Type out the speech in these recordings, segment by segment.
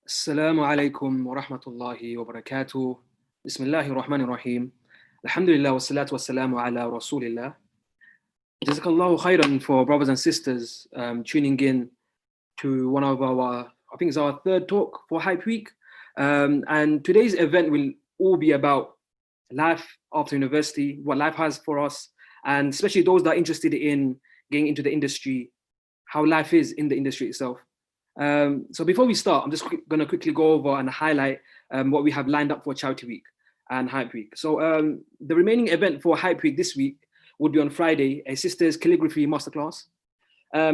السلام عليكم ورحمة الله وبركاته. بسم الله الرحمن الرحيم. الحمد لله والصلاة والسلام على رسول الله. Jazakallahu khairan for brothers and sisters tuning in to one of our, I think it's our third talk for Hype Week. And today's event will all be about life after university, what life has for us, and especially those that are interested in getting into the industry, how life is in the industry itself. So before we start, I'm just going to quickly go over and highlight what we have lined up for Charity Week and Hype Week. So the remaining event for Hype Week this week would be on Friday, a Sisters Calligraphy Masterclass.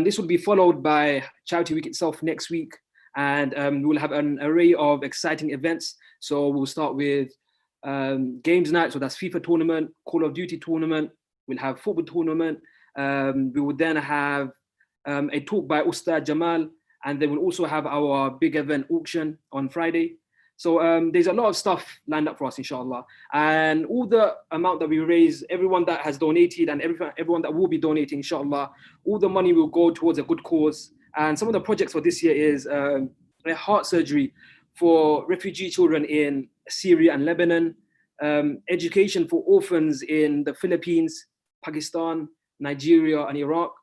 This will be followed by Charity Week itself next week, and we'll have an array of exciting events. So we'll start with games night, so that's FIFA tournament, Call of Duty tournament, we'll have football tournament, we will then have a talk by Ustad Jamal, and then we'll also have our big event auction on Friday. So there's a lot of stuff lined up for us, inshallah. And all the amount that we raise, everyone that has donated and everyone that will be donating, inshallah, all the money will go towards a good cause. And some of the projects for this year is a heart surgery for refugee children in Syria and Lebanon, education for orphans in the Philippines, Pakistan, Nigeria, and Iraq.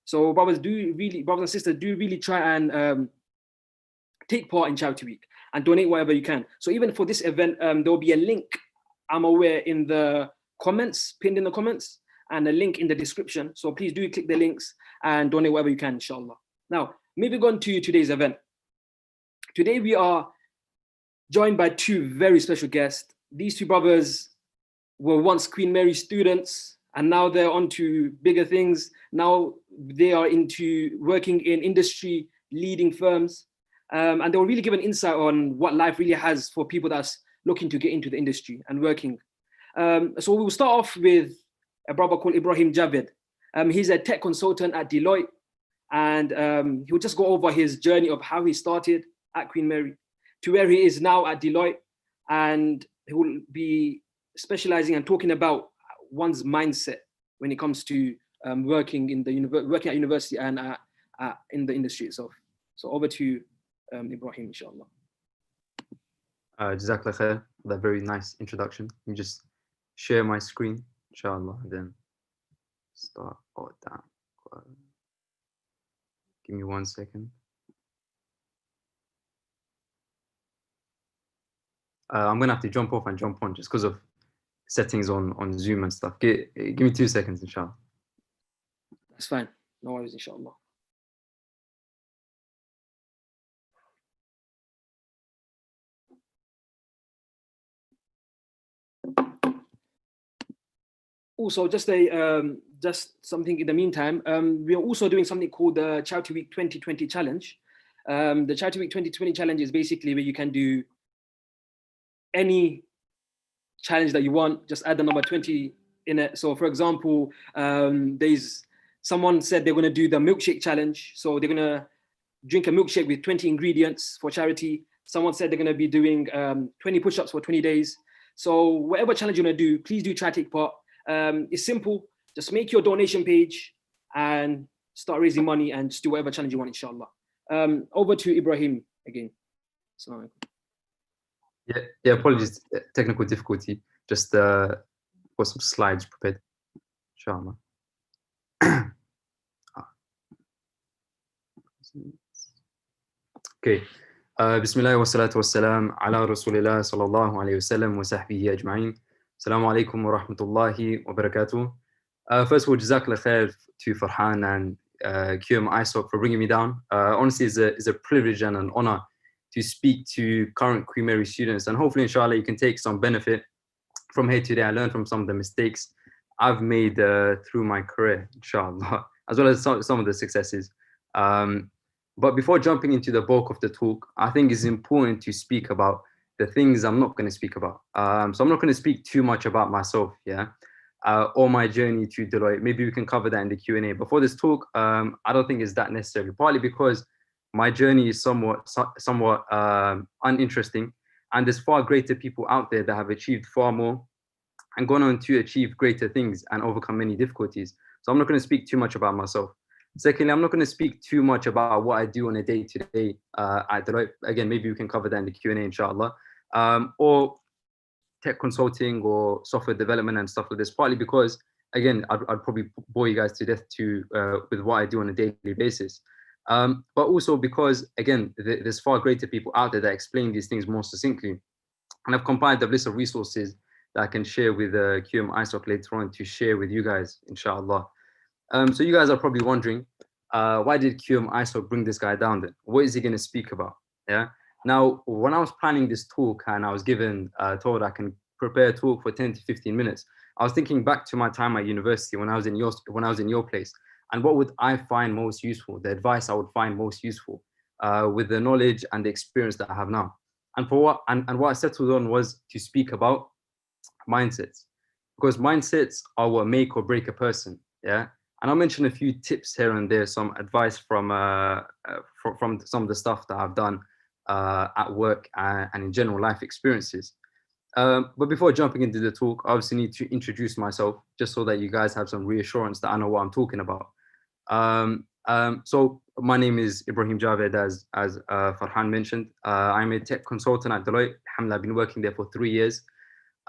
So brothers and sisters, do really try and take part in Charity Week and donate whatever you can. So even for this event, there will be a link, I'm aware, in the comments, pinned in the comments, and a link in the description. So please do click the links and donate whatever you can, inshallah. Now, moving on to today's event. Today we are joined by two very special guests. These two brothers were once Queen Mary students, and now they're on to bigger things. Now they are into working in industry, leading firms. And they will really give an insight on what life really has for people that's looking to get into the industry and working. So we'll start off with a brother called Ibrahim Javed. He's a tech consultant at Deloitte, and he'll just go over his journey of how he started at Queen Mary to where he is now at Deloitte. And he will be specializing and talking about one's mindset when it comes to working at university and in the industry itself. So over to Ibrahim, inshallah. Jazakallah khair for that very nice introduction. Let me just share my screen, inshallah, and then start all down. Give me 1 second. I'm gonna have to jump off and jump on just because of settings on Zoom and stuff. Give me 2 seconds, inshallah. That's fine. No worries, inshallah. Also, just something in the meantime, we are also doing something called the Charity Week 2020 Challenge. The Charity Week 2020 Challenge is basically where you can do any challenge that you want, just add the number 20 in it. So for example, there's someone said they're going to do the milkshake challenge. So they're going to drink a milkshake with 20 ingredients for charity. Someone said they're going to be doing 20 push-ups for 20 days. So whatever challenge you want to do, please do try to take part. It's simple. Just make your donation page and start raising money and just do whatever challenge you want, inshallah. Over to Ibrahim again. Assalamu alaikum. Yeah, apologies, technical difficulty. Just got some slides prepared, inshallah. Okay. Bismillah wa salatu wa salam ala rasulillah sallallahu alayhi wa sallam wa sahbihi ajma'in. Assalamu alaikum wa rahmatullahi wa barakatuh. First of all, jazakallah khair to Farhan and QM ISOC for bringing me down. Honestly, it's a privilege and an honor to speak to current Queen Mary students, and hopefully, inshallah, you can take some benefit from here today. I learned from some of the mistakes I've made through my career, inshallah, as well as some of the successes. But before jumping into the bulk of the talk, I think it's important to speak about the things I'm not going to speak about. So I'm not going to speak too much about myself, or my journey to Deloitte. Maybe we can cover that in the Q&A. But for this talk, I don't think it's that necessary, partly because my journey is somewhat uninteresting, and there's far greater people out there that have achieved far more and gone on to achieve greater things and overcome many difficulties. So I'm not going to speak too much about myself. Secondly, I'm not going to speak too much about what I do on a day-to-day at Deloitte. Again, maybe we can cover that in the Q&A, inshallah. Or tech consulting or software development and stuff like this, partly because, again, I'd probably bore you guys to death with what I do on a daily basis. But also because, again, there's far greater people out there that explain these things more succinctly. And I've compiled a list of resources that I can share with QM ISOC later on to share with you guys, inshallah. So you guys are probably wondering, why did QM ISOC bring this guy down then? What is he going to speak about? Yeah. Now, when I was planning this talk and I was given told I can prepare a talk for 10 to 15 minutes, I was thinking back to my time at university when I was in your place, and what would I find most useful? The advice I would find most useful with the knowledge and the experience that I have now. And what I settled on was to speak about mindsets, because mindsets are what make or break a person. Yeah. And I'll mention a few tips here and there, some advice from some of the stuff that I've done at work and in general life experiences. But before jumping into the talk, I obviously need to introduce myself just so that you guys have some reassurance that I know what I'm talking about. So my name is Ibrahim Javed, as Farhan mentioned. I'm a tech consultant at Deloitte. Alhamdulillah, I've been working there for 3 years.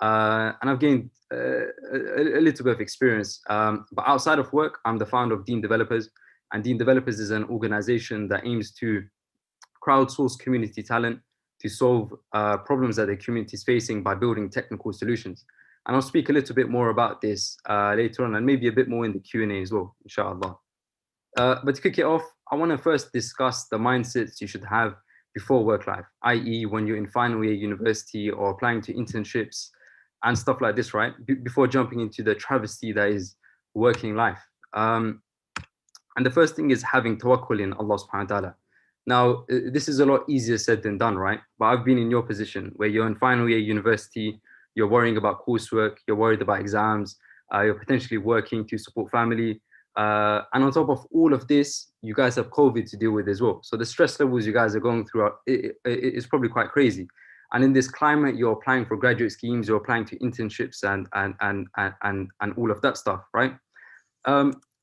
And I've gained a little bit of experience. But outside of work, I'm the founder of Dean Developers. And Dean Developers is an organization that aims to crowdsource community talent to solve problems that the community is facing by building technical solutions. And I'll speak a little bit more about this later on, and maybe a bit more in the Q&A as well, inshallah. But to kick it off, I want to first discuss the mindsets you should have before work life, i.e. when you're in final year university or applying to internships and stuff like this, right? Before jumping into the travesty that is working life. And the first thing is having tawakkul in Allah subhanahu wa ta'ala. Now, this is a lot easier said than done, right? But I've been in your position where you're in final year university, you're worrying about coursework, you're worried about exams, you're potentially working to support family. And on top of all of this, you guys have COVID to deal with as well. So the stress levels you guys are going through is probably quite crazy. And in this climate, you're applying for graduate schemes, you're applying to internships and all of that stuff, right?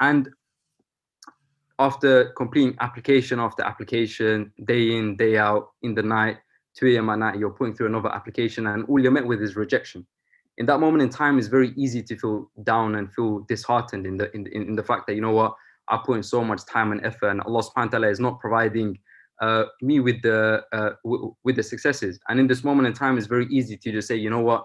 And after completing application after application, day in, day out, in the night, 2 a.m. at night, you're putting through another application and all you're met with is rejection. In that moment in time, it's very easy to feel down and feel disheartened in the fact that, you know what, I put in so much time and effort and Allah subhanahu wa ta'ala is not providing me with the successes. And in this moment in time, it's very easy to just say, you know what,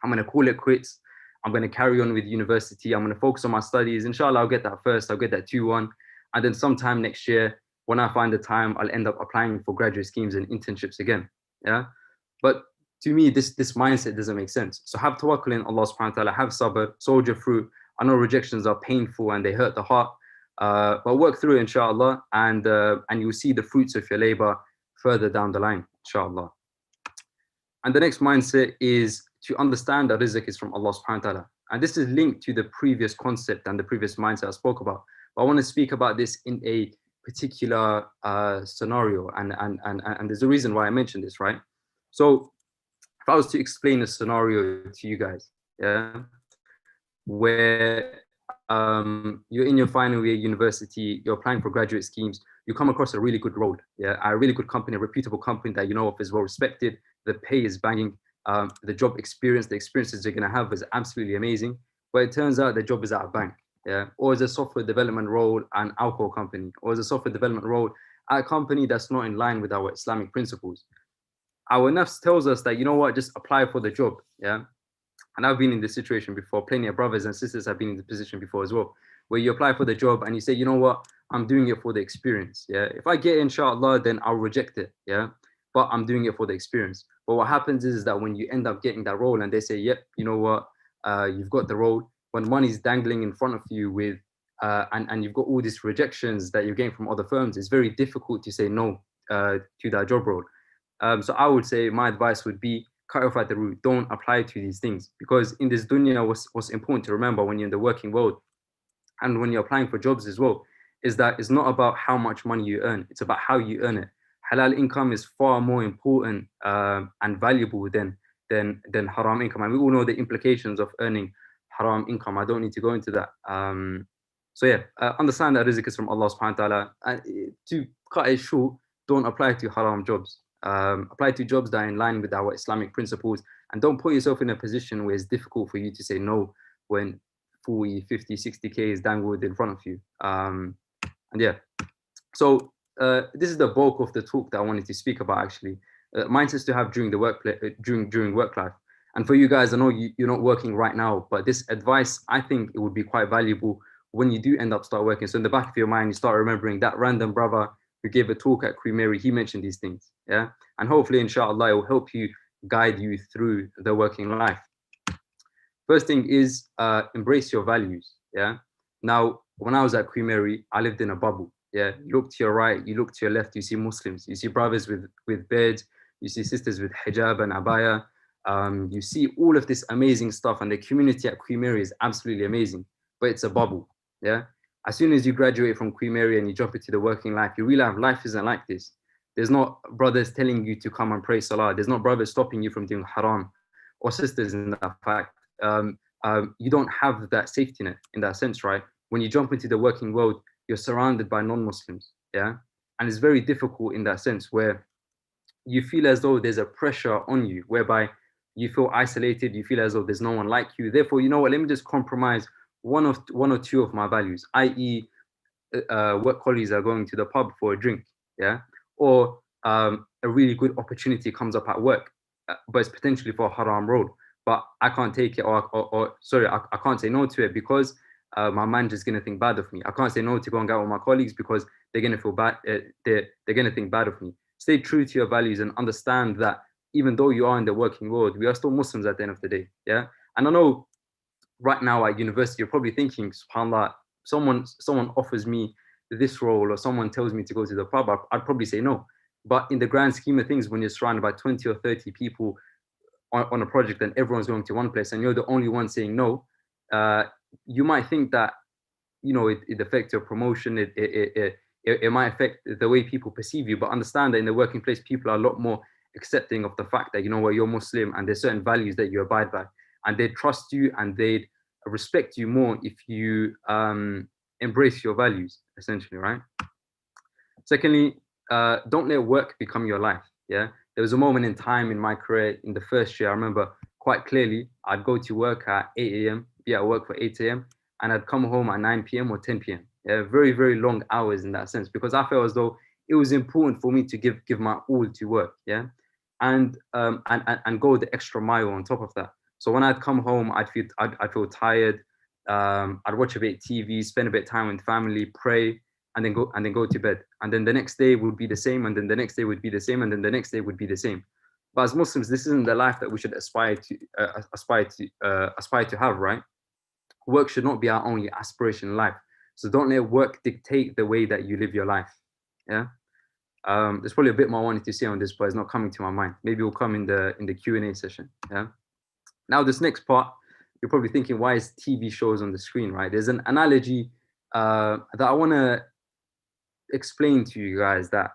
I'm going to call it quits. I'm going to carry on with university. I'm going to focus on my studies. Inshallah, I'll get that first. I'll get that 2-1. And then sometime next year, when I find the time, I'll end up applying for graduate schemes and internships again. Yeah. But to me, this mindset doesn't make sense. So have tawakkul in Allah subhanahu wa ta'ala, have sabr, soldier through. I know rejections are painful and they hurt the heart, but work through it, inshallah, and you'll see the fruits of your labor further down the line, inshallah. And the next mindset is to understand that rizq is from Allah subhanahu wa ta'ala. And this is linked to the previous concept and the previous mindset I spoke about. But I want to speak about this in a particular scenario, and there's a reason why I mentioned this, right? So if I was to explain a scenario to you guys, yeah, where you're in your final year university, you're applying for graduate schemes, you come across a really good role, yeah, a really good company, a reputable company that you know of is well respected, the pay is banging, the job experience, the experiences you're going to have is absolutely amazing, but it turns out the job is at a bank, yeah, or as a software development role at an alcohol company, or as a software development role at a company that's not in line with our Islamic principles. Our nafs tells us that, you know what, just apply for the job, yeah. And I've been in this situation before. Plenty of brothers and sisters have been in the position before as well, where you apply for the job and you say, you know what, I'm doing it for the experience, yeah. If I get it, inshallah, then I'll reject it, yeah. But I'm doing it for the experience. But what happens is that when you end up getting that role and they say, yep, you know what, you've got the role, when money's dangling in front of you with, and you've got all these rejections that you're getting from other firms, it's very difficult to say no to that job role. So I would say my advice would be cut off at the root. Don't apply to these things, because in this dunya, what's important to remember when you're in the working world and when you're applying for jobs as well, is that it's not about how much money you earn. It's about how you earn it. Halal income is far more important and valuable than haram income. And we all know the implications of earning haram income. I don't need to go into that. So yeah, understand that rizq is from Allah subhanahu wa ta'ala. And to cut it short, don't apply to haram jobs. Apply to jobs that are in line with our Islamic principles, and don't put yourself in a position where it's difficult for you to say no when 40, 50, 60K is dangled in front of you. And yeah, so this is the bulk of the talk that I wanted to speak about actually. Mindsets to have during the during work life. And for you guys, I know you're not working right now, but this advice, I think it would be quite valuable when you do end up start working. So in the back of your mind, you start remembering that random brother who gave a talk at Queen Mary, he mentioned these things, yeah? And hopefully, inshallah, it will help you, guide you through the working life. First thing is embrace your values, yeah? Now, when I was at Queen Mary, I lived in a bubble, yeah? You look to your right, you look to your left, you see Muslims, you see brothers with beards, you see sisters with hijab and abaya, you see all of this amazing stuff, and the community at Queen Mary is absolutely amazing, but it's a bubble, yeah? As soon as you graduate from Queen Mary and you jump into the working life, you realize life isn't like this. There's not brothers telling you to come and pray salah. There's not brothers stopping you from doing haram, or sisters in that fact. You don't have that safety net in that sense, right? When you jump into the working world, you're surrounded by non-Muslims, yeah? And it's very difficult in that sense where you feel as though there's a pressure on you, whereby you feel isolated, you feel as though there's no one like you. Therefore, you know what, let me just compromise one or two of my values, i.e., work colleagues are going to the pub for a drink, yeah, or a really good opportunity comes up at work, but it's potentially for a haram road, but I can't take it, or sorry, I can't say no to it because my manager's gonna think bad of me. I can't say no to go and get out with my colleagues because they're gonna feel bad. They're gonna think bad of me. Stay true to your values and understand that even though you are in the working world, we are still Muslims at the end of the day, yeah. And I know right now at university, you're probably thinking, subhanAllah, someone offers me this role or someone tells me to go to the pub, I'd probably say no. But in the grand scheme of things, when you're surrounded by 20 or 30 people on a project and everyone's going to one place and you're the only one saying no, you might think that, you know, it affects your promotion, it might affect the way people perceive you, but understand that in the working place, people are a lot more accepting of the fact that, you know what, you're Muslim and there's certain values that you abide by. And they trust you and they'd respect you more if you embrace your values, essentially, right? Secondly, don't let work become your life, yeah? There was a moment in time in my career, in the first year, I remember quite clearly, I'd go to work at 8 a.m., be at work for 8 a.m., and I'd come home at 9 p.m. or 10 p.m. Yeah, very, very long hours in that sense, because I felt as though it was important for me to give my all to work, yeah? And go the extra mile on top of that. So when I'd come home, I'd feel tired. I'd watch a bit of TV, spend a bit of time with family, pray, and then go to bed. And then the next day would be the same, and then the next day would be the same, and then the next day would be the same. But as Muslims, this isn't the life that we should aspire to have, right? Work should not be our only aspiration in life. So don't let work dictate the way that you live your life. Yeah. There's probably a bit more I wanted to say on this, but it's not coming to my mind. Maybe it will come in the Q&A session. Yeah. Now this next part, you're probably thinking, why is TV shows on the screen, right? There's an analogy that I want to explain to you guys that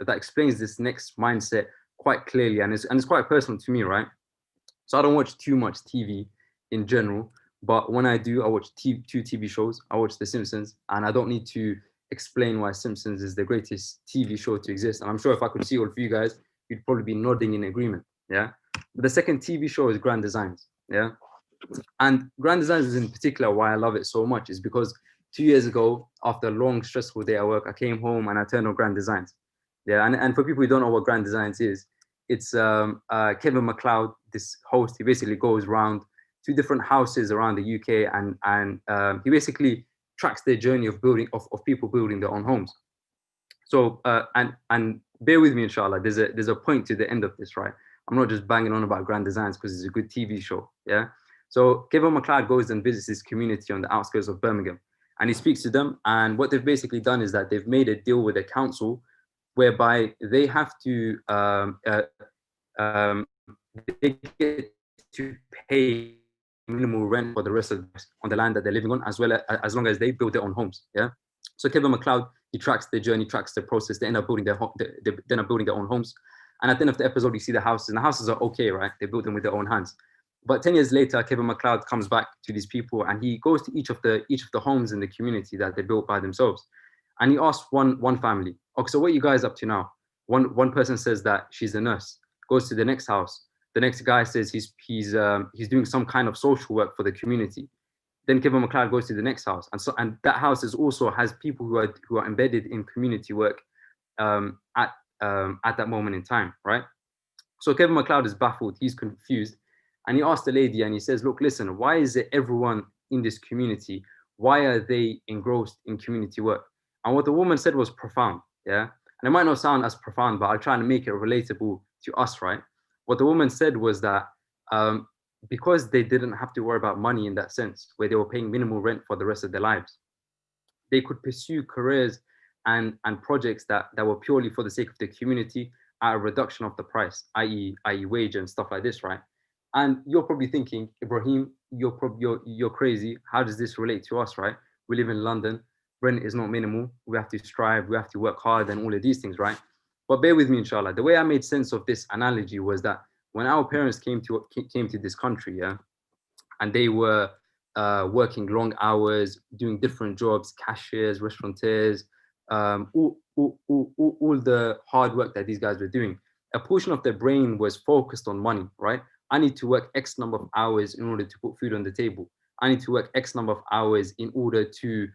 explains this next mindset quite clearly, and it's quite personal to me, right? So I don't watch too much TV in general, but when I do, I watch two TV shows. I watch The Simpsons, and I don't need to explain why Simpsons is the greatest TV show to exist. And I'm sure if I could see all of you guys, you'd probably be nodding in agreement, yeah? But the second TV show is Grand Designs, yeah? And Grand Designs is in particular why I love it so much is because 2 years ago, after a long, stressful day at work, I came home and I turned on Grand Designs. Yeah, and for people who don't know what Grand Designs is, it's Kevin MacLeod, this host. He basically goes around to different houses around the UK and he basically tracks their journey of people building their own homes. So and bear with me, inshallah. There's a point to the end of this, right? I'm not just banging on about Grand Designs because it's a good TV show. Yeah. So Kevin MacLeod goes and visits this community on the outskirts of Birmingham, and he speaks to them. And what they've basically done is that they've made a deal with the council, whereby they have to they get to pay minimal rent for the rest of on the land that they're living on, as long as they build their own homes. Yeah. So Kevin MacLeod, he tracks the journey, tracks the process. They end up building their own homes. And at the end of the episode, you see the houses, and the houses are okay, right? They built them with their own hands. But 10 years later, Kevin MacLeod comes back to these people and he goes to each of the homes in the community that they built by themselves. And he asks one family, okay, so what are you guys up to now? One person says that she's a nurse, goes to the next house. The next guy says he's doing some kind of social work for the community. Then Kevin MacLeod goes to the next house. And that house also has people who are embedded in community work at that moment in time, right? So Kevin MacLeod is baffled, he's confused. And he asked the lady and he says, look, listen, why is it everyone in this community, why are they engrossed in community work? And what the woman said was profound, yeah? And it might not sound as profound, but I'll try and make it relatable to us, right? What the woman said was that because they didn't have to worry about money in that sense, where they were paying minimal rent for the rest of their lives, they could pursue careers and projects that were purely for the sake of the community at a reduction of the price, i.e. wage and stuff like this, right? And you're probably thinking, Ibrahim, you're crazy. How does this relate to us, right? We live in London. Rent is not minimal. We have to strive. We have to work hard and all of these things, right? But bear with me, inshallah. The way I made sense of this analogy was that when our parents came to this country, yeah, and they were working long hours, doing different jobs, cashiers, restaurateurs, all the hard work that these guys were doing. A portion of their brain was focused on money, right? I need to work X number of hours in order to put food on the table. I need to work X number of hours in order to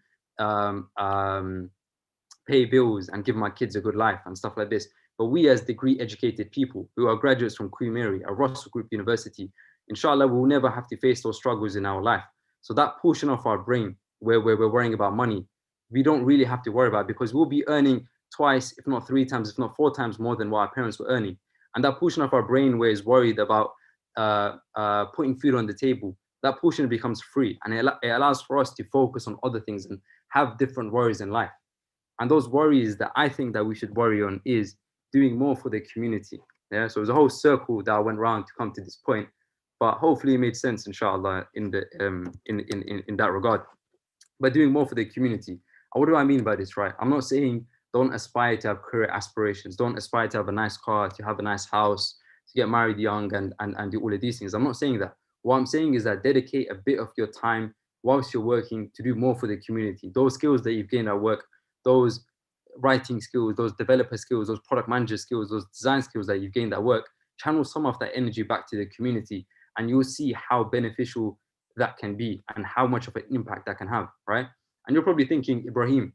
pay bills and give my kids a good life and stuff like this. But we as degree educated people who are graduates from Queen Mary, a Russell Group University, inshallah, we'll never have to face those struggles in our life. So that portion of our brain where we're worrying about money, we don't really have to worry about, because we'll be earning twice, if not 3 times, if not 4 times more than what our parents were earning. And that portion of our brain where is worried about putting food on the table, that portion becomes free, and it allows for us to focus on other things and have different worries in life. And those worries that I think that we should worry on is doing more for the community. Yeah, so it was a whole circle that I went around to come to this point, but hopefully it made sense, inshallah, in that regard. But doing more for the community. And what do I mean by this, right? I'm not saying don't aspire to have career aspirations, don't aspire to have a nice car, to have a nice house, to get married young and do all of these things. I'm not saying that. What I'm saying is that dedicate a bit of your time whilst you're working to do more for the community. Those skills that you've gained at work, those writing skills, those developer skills, those product manager skills, those design skills that you've gained at work, channel some of that energy back to the community, and you'll see how beneficial that can be and how much of an impact that can have, right? And you're probably thinking, Ibrahim,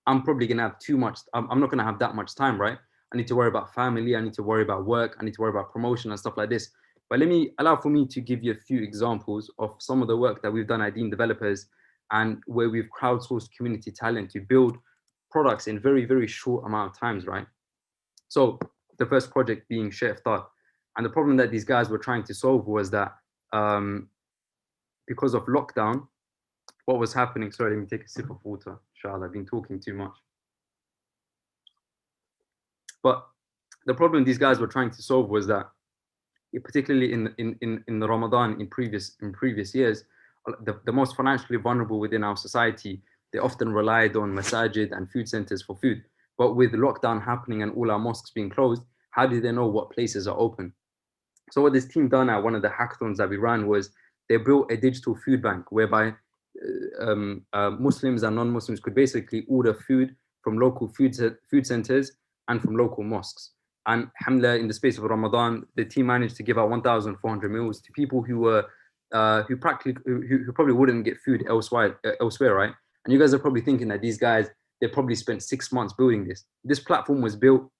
I'm probably gonna have too much, I'm not gonna have that much time, right? I need to worry about family, I need to worry about work, I need to worry about promotion and stuff like this. But allow for me to give you a few examples of some of the work that we've done at Dean Developers, and where we've crowdsourced community talent to build products in very, very short amount of times, right? So the first project being Chef Thought. And the problem that these guys were trying to solve was that because of lockdown, what was happening, sorry, let me take a sip of water, inshallah, I've been talking too much. But the problem these guys were trying to solve was that, particularly in the Ramadan in previous years, the most financially vulnerable within our society, they often relied on masajid and food centers for food. But with lockdown happening and all our mosques being closed, how do they know what places are open? So what this team done at one of the hackathons that we ran was they built a digital food bank whereby Muslims and non-Muslims could basically order food from local food centers and from local mosques. And alhamdulillah, in the space of Ramadan, the team managed to give out 1,400 meals to people who were who probably wouldn't get food elsewhere, right? And you guys are probably thinking that these guys, they probably spent 6 months building this. This platform was built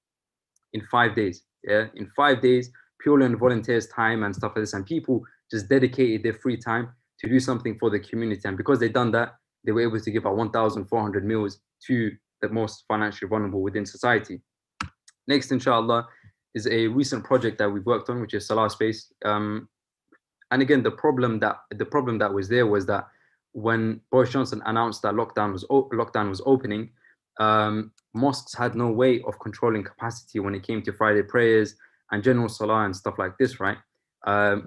in 5 days. Yeah, in 5 days, purely on volunteers' time and stuff like this. And people just dedicated their free time to do something for the community. And because they've done that, they were able to give out 1,400 meals to the most financially vulnerable within society. Next, inshallah, is a recent project that we've worked on, which is Salah Space. And again, the problem that was there was that when Boris Johnson announced that lockdown was opening, mosques had no way of controlling capacity when it came to Friday prayers and general salah and stuff like this, right?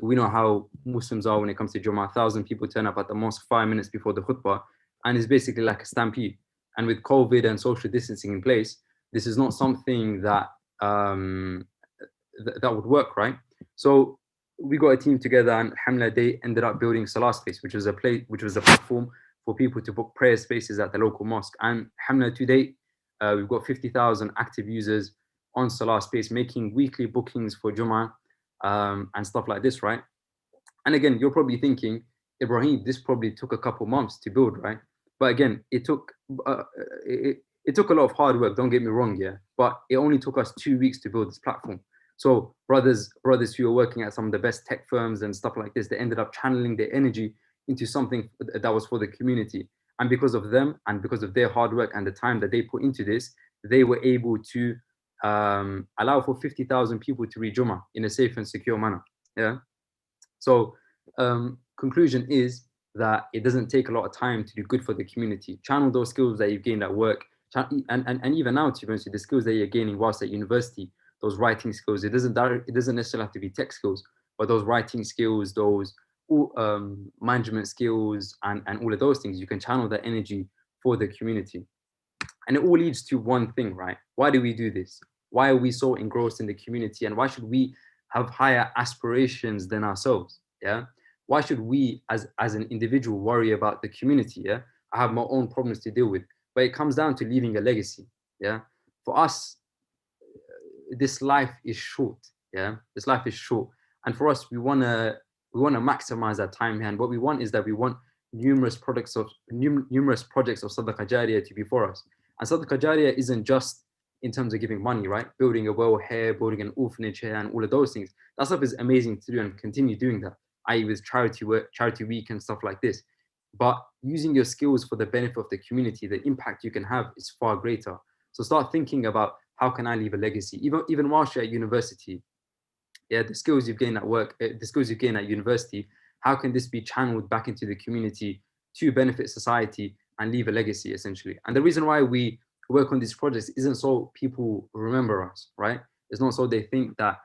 We know how Muslims are when it comes to Jummah. 1,000 people turn up at the mosque 5 minutes before the khutbah, and it's basically like a stampede. And with COVID and social distancing in place, this is not something that that would work, right? So we got a team together, and alhamdulillah, they ended up building Salah Space, which was a platform for people to book prayer spaces at the local mosque. And alhamdulillah, to date, we've got 50,000 active users on Salah Space, making weekly bookings for Jummah and stuff like this, right? And again, you're probably thinking, Ibrahim, this probably took a couple months to build, right? But again, it took a lot of hard work. Don't get me wrong, yeah. But it only took us 2 weeks to build this platform. So brothers who are working at some of the best tech firms and stuff like this, they ended up channeling their energy into something that was for the community. And because of them, and because of their hard work and the time that they put into this, they were able to allow for 50,000 people to read Jummah in a safe and secure manner. Yeah. So conclusion is that it doesn't take a lot of time to do good for the community. Channel those skills that you've gained at work, and even now, to be honest, the skills that you're gaining whilst at university, those writing skills. It doesn't necessarily have to be tech skills, but those writing skills, those management skills, and all of those things, you can channel that energy for the community. And it all leads to one thing, right? Why do we do this? Why are we so engrossed in the community? And why should we have higher aspirations than ourselves? Yeah. Why should we as an individual worry about the community? Yeah. I have my own problems to deal with, but it comes down to leaving a legacy. Yeah. For us, this life is short. Yeah. This life is short. And for us, we want to maximize our time here. And what we want is that we want numerous projects of Sadaqah Jariyah to be for us. And Sadaqah Jariyah isn't just in terms of giving money, right? Building a well here, building an orphanage here, and all of those things. That stuff is amazing to do, and continue doing that, i.e. with charity work, charity week and stuff like this. But using your skills for the benefit of the community, the impact you can have is far greater. So start thinking about, how can I leave a legacy? Even whilst you're at university, yeah, the skills you've gained at work, the skills you've gained at university, how can this be channeled back into the community to benefit society and leave a legacy, essentially? And the reason why we work on these projects isn't so people remember us, right? It's not so they think that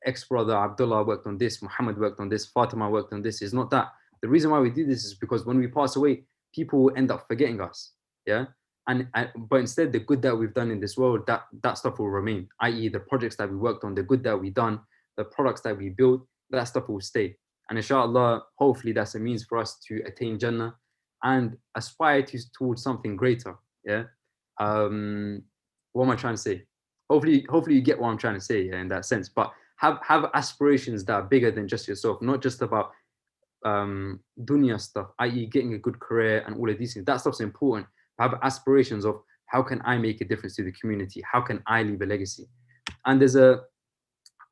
ex-brother Abdullah worked on this, Muhammad worked on this, Fatima worked on this. It's not that. The reason why we do this is because when we pass away, people will end up forgetting us, yeah? But instead, the good that we've done in this world, that stuff will remain, i.e. the projects that we worked on, the good that we've done, the products that we built, that stuff will stay. And inshallah, hopefully that's a means for us to attain Jannah and aspire towards something greater, yeah? What am I trying to say? Hopefully you get what I'm trying to say, yeah, in that sense. But have aspirations that are bigger than just yourself, not just about dunya stuff, i.e. getting a good career and all of these things. That stuff's important. Have aspirations of, how can I make a difference to the community? How can I leave a legacy? And there's a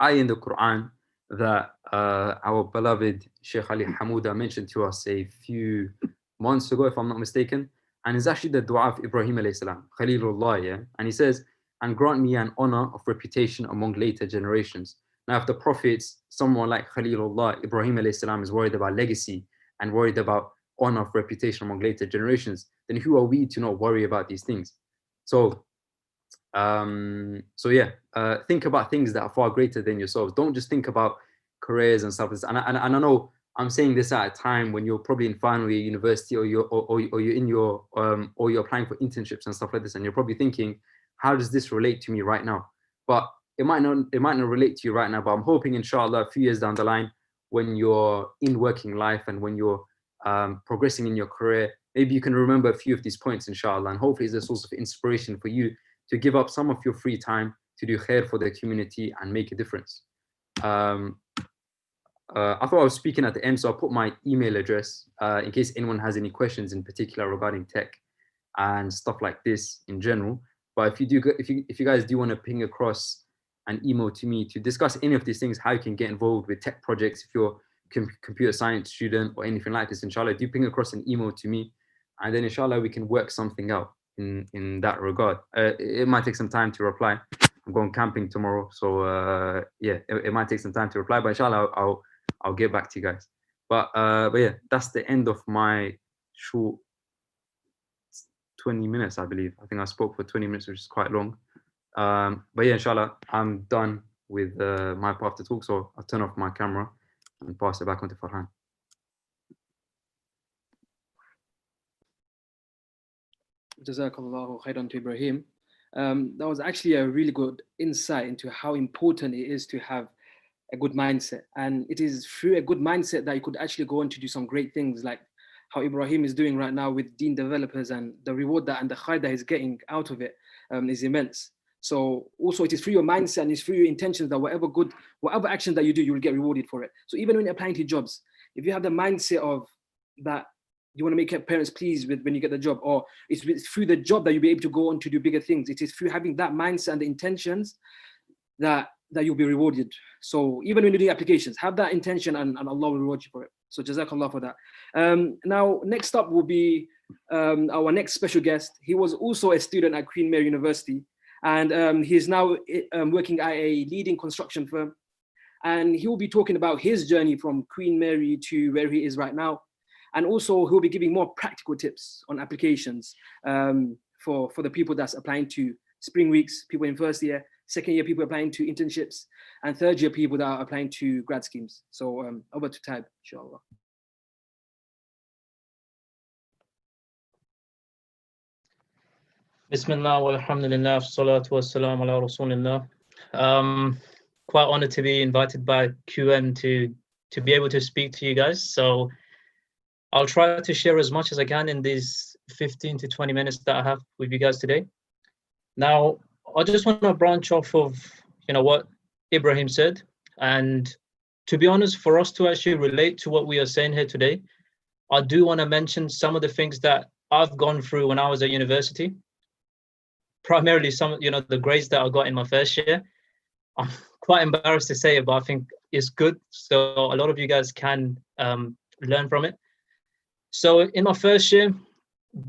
ayah in the Quran that our beloved Sheikh Ali Hamouda mentioned to us a few months ago, if I'm not mistaken. And it's actually the dua of Ibrahim alayhi salam, Khalilullah, yeah? And he says, and grant me an honor of reputation among later generations. Now, if the prophets, someone like Khalilullah, Ibrahim alayhi salam, is worried about legacy and worried about honor of reputation among later generations, then who are we to not worry about these things? So yeah, think about things that are far greater than yourselves. Don't just think about careers and stuff. And I know I'm saying this at a time when you're probably in final year university, or you're in your or you're applying for internships and stuff like this, and you're probably thinking, how does this relate to me right now? But it might not relate to you right now. But I'm hoping, inshallah, a few years down the line, when you're in working life and when you're progressing in your career, maybe you can remember a few of these points, inshallah, and hopefully it's a source of inspiration for you to give up some of your free time to do khair for the community and make a difference. I thought I was speaking at the end, so I'll put my email address in case anyone has any questions in particular regarding tech and stuff like this in general. But if you guys do want to ping across an email to me to discuss any of these things, how you can get involved with tech projects, if you're a computer science student or anything like this, inshallah, do ping across an email to me, and then inshallah we can work something out in that regard. It might take some time to reply. I'm going camping tomorrow, so yeah, it might take some time to reply, but inshallah I'll get back to you guys. But yeah, that's the end of my short 20 minutes, I believe. I think I spoke for 20 minutes, which is quite long. But yeah, inshallah, I'm done with my part of the talk, so I'll turn off my camera and pass it back on to Farhan. Jazakallahu khairan to Ibrahim. That was actually a really good insight into how important it is to have a good mindset. And it is through a good mindset that you could actually go on to do some great things, like how Ibrahim is doing right now with Deen developers, and the reward that and the khair that he's getting out of it is immense. So also it is through your mindset and it's through your intentions that whatever actions that you do, you will get rewarded for it. So even when you're applying to jobs, if you have the mindset of that you want to make your parents pleased with when you get the job, or it's through the job that you'll be able to go on to do bigger things. It is through having that mindset and the intentions that you'll be rewarded. So even when you do applications, have that intention and Allah will reward you for it. So Jazakallah for that. Now, next up will be our next special guest. He was also a student at Queen Mary University, and he is now working at a leading construction firm. And he will be talking about his journey from Queen Mary to where he is right now. And also he'll be giving more practical tips on applications for the people that's applying to spring weeks, people in first year, second year people applying to internships, and third year people that are applying to grad schemes. So over to Tab, inshallah. Bismillah walhamdulillah, salatu wassalam ala rasulillah. Quite honored to be invited by QM to be able to speak to you guys. So I'll try to share as much as I can in these 15 to 20 minutes that I have with you guys today. Now, I just want to branch off of, what Ibrahim said. And to be honest, for us to actually relate to what we are saying here today, I do want to mention some of the things that I've gone through when I was at university. Primarily some, the grades that I got in my first year. I'm quite embarrassed to say it, but I think it's good. So a lot of you guys can learn from it. So in my first year,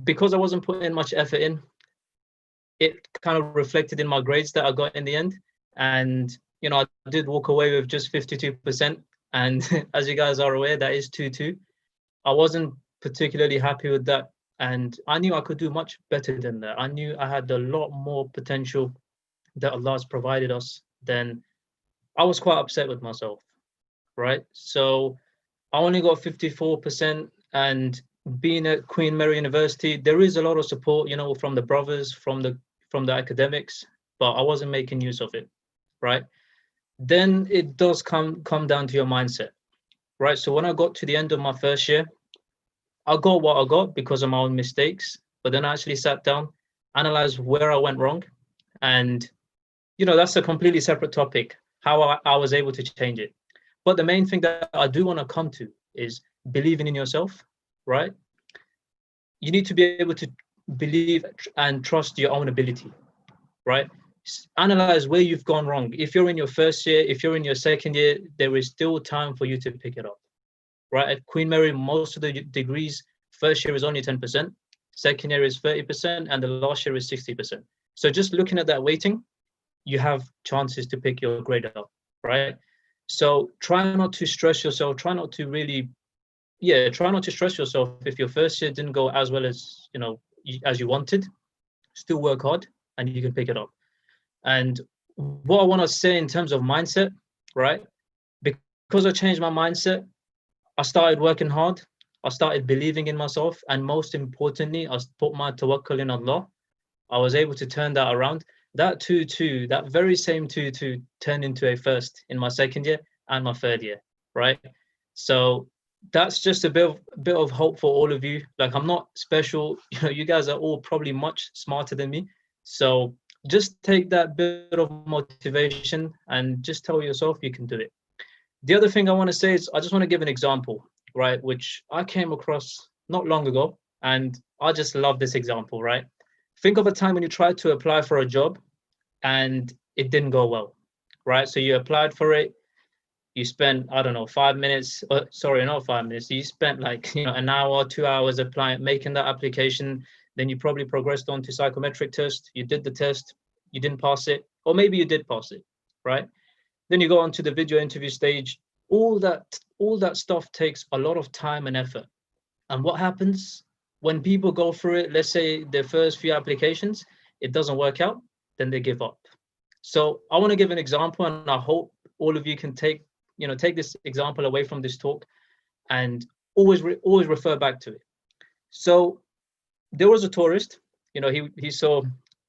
because I wasn't putting much effort in, it kind of reflected in my grades that I got in the end. And, I did walk away with just 52%. And as you guys are aware, that is 2-2. I wasn't particularly happy with that. And I knew I could do much better than that. I knew I had a lot more potential that Allah has provided us. Then I was quite upset with myself, right? So I only got 54%, and being at Queen Mary University, there is a lot of support, from the brothers, from the academics, but I wasn't making use of it, right? Then it does come down to your mindset, right? So when I got to the end of my first year, I got what I got because of my own mistakes, but then I actually sat down, analyzed where I went wrong, and that's a completely separate topic, how I was able to change it. But the main thing that I do want to come to is believing in yourself, right? You need to be able to believe and trust your own ability, right? Analyze where you've gone wrong. If you're in your first year, if you're in your second year, there is still time for you to pick it up, right? At Queen Mary, most of the degrees, first year is only 10%, second year is 30%, and the last year is 60%. So just looking at that weighting, you have chances to pick your grade up, right? So try not to stress yourself. Try not to stress yourself if your first year didn't go as well as as you wanted. Still work hard, and you can pick it up. And what I want to say in terms of mindset, right? Because I changed my mindset, I started working hard. I started believing in myself, and most importantly, I put my tawakkul in Allah. I was able to turn that around. That 2-2, that very same 2-2 turned into a first in my second year and my third year, right? So that's just a bit of hope for all of you. Like, I'm not special. You guys are all probably much smarter than me. So just take that bit of motivation and just tell yourself you can do it. The other thing I want to say is I just want to give an example, right? Which I came across not long ago, and I just love this example, right? Think of a time when you tried to apply for a job and it didn't go well, right? So you applied for it, you spent, 5 minutes, sorry, not 5 minutes, you spent like, an hour, 2 hours applying, making that application. Then you probably progressed on to psychometric test, you did the test, you didn't pass it, or maybe you did pass it, right? Then you go on to the video interview stage. All that stuff takes a lot of time and effort. And what happens when people go through it, let's say their first few applications, it doesn't work out, then they give up. So I want to give an example, and I hope all of you can take this example away from this talk and always refer back to it. So there was a tourist, he saw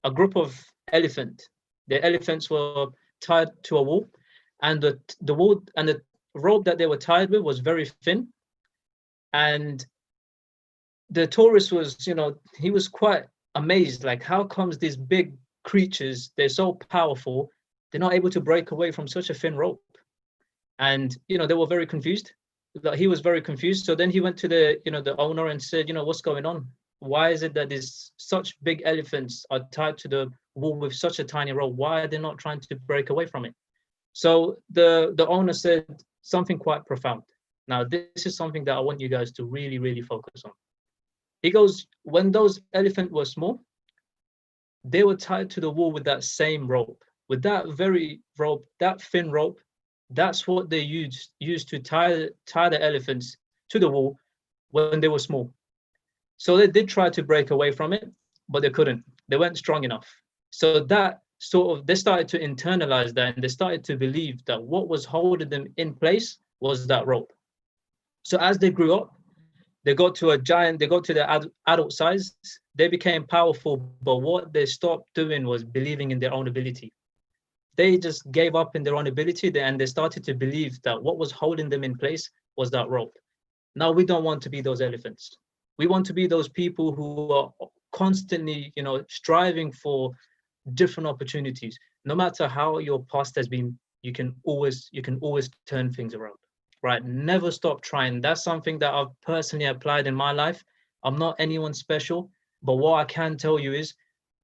a group of elephants. The elephants were tied to a wall, and the wood and the rope that they were tied with was very thin. And the tourist was, he was quite amazed, like, how comes these big creatures, they're so powerful, they're not able to break away from such a thin rope? And they were very confused. He was very confused. So then he went to the owner and said, what's going on? Why is it that these such big elephants are tied to the wall with such a tiny rope? Why are they not trying to break away from it? So the owner said something quite profound. Now, this is something that I want you guys to really, really focus on. He goes, when those elephants were small, they were tied to the wall with that same rope, with that very rope, that thin rope. That's what they used to tie the elephants to the wall when they were small. So they did try to break away from it, but they couldn't. They weren't strong enough. So that they started to internalize that, and they started to believe that what was holding them in place was that rope. So as they grew up, they got to the adult size, they became powerful, but what they stopped doing was believing in their own ability. They just gave up in their own ability, and they started to believe that what was holding them in place was that rope. Now, we don't want to be those elephants. We want to be those people who are constantly, striving for different opportunities. No matter how your past has been, you can always turn things around, right? Never stop trying. That's something that I've personally applied in my life. I'm not anyone special, but what I can tell you is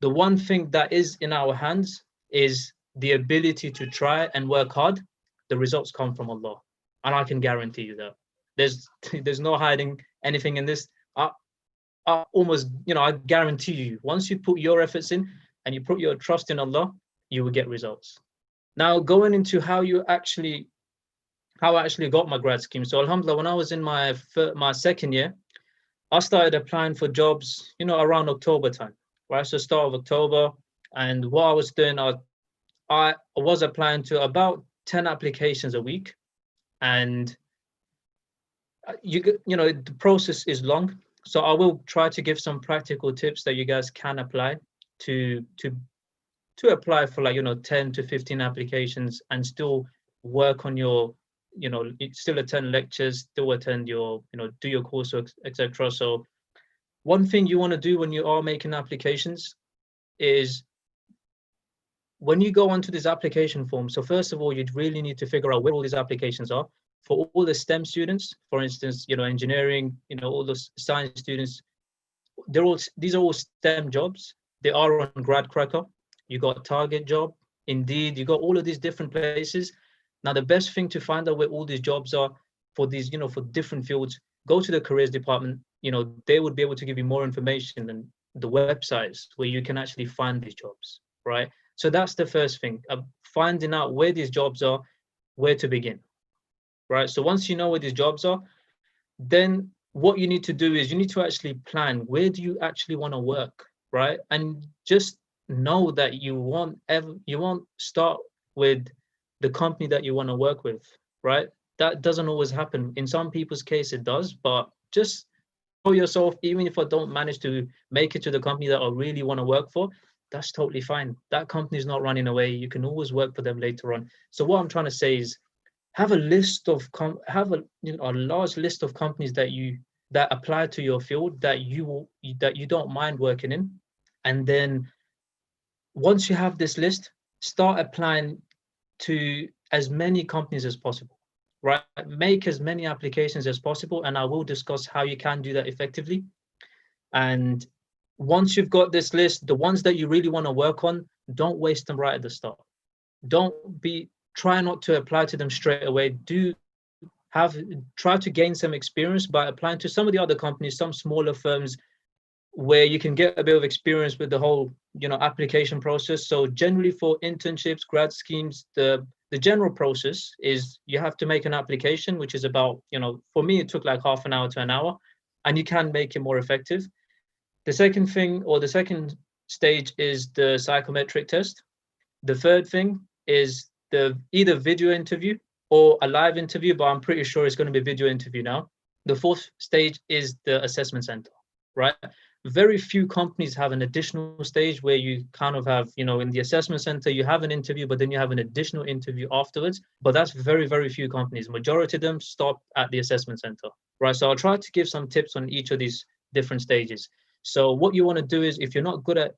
the one thing that is in our hands is the ability to try and work hard. The results come from Allah, and I can guarantee you that. There's no hiding anything in this. I almost, I guarantee you, once you put your efforts in and you put your trust in Allah, you will get results. Now, going into how I actually got my grad scheme. So alhamdulillah, when I was in my second year, I started applying for jobs, around October time, right? So start of October. And what I was doing, I was applying to about 10 applications a week. And the process is long. So I will try to give some practical tips that you guys can apply to apply for 10 to 15 applications and still work on your, still attend lectures, still attend your, do your coursework, etc. So one thing you want to do when you are making applications is when you go onto this application form. So first of all, you'd really need to figure out where all these applications are. For all the STEM students, for instance, engineering, all the science students, these are all STEM jobs. They are on GradCracker. You got Target Job, Indeed, you got all of these different places. Now, the best thing to find out where all these jobs are for these, for different fields, go to the careers department. They would be able to give you more information than the websites where you can actually find these jobs, right? So that's the first thing, finding out where these jobs are, where to begin. Right. So once you know where these jobs are, then what you need to do is you need to actually plan, where do you actually want to work, right? And just know that you won't start with the company that you want to work with, right? That doesn't always happen. In some people's case, it does, but just know yourself, even if I don't manage to make it to the company that I really want to work for, that's totally fine. That company is not running away. You can always work for them later on. So what I'm trying to say is, have a list of a large list of companies that apply to your field that you don't mind working in, and then once you have this list, start applying to as many companies as possible, right? Make as many applications as possible, and I will discuss how you can do that effectively. And once you've got this list, the ones that you really want to work on, don't waste them right at the start. Try not to apply to them straight away. Try to gain some experience by applying to some of the other companies, some smaller firms, where you can get a bit of experience with the whole, application process. So generally for internships, grad schemes, the general process is you have to make an application, which is about, for me, it took like half an hour to an hour, and you can make it more effective. The second thing, or the second stage, is the psychometric test. The third thing is the either video interview or a live interview, but I'm pretty sure it's going to be a video interview now. The fourth stage is the assessment center, right? very few companies have an additional stage where you kind of have, you know, in the assessment center, you have an interview, but then you have an additional interview afterwards. But that's very, very few companies. Majority of them stop at the assessment center, right? So I'll try to give some tips on each of these different stages. So what you want to do is, if you're not good at,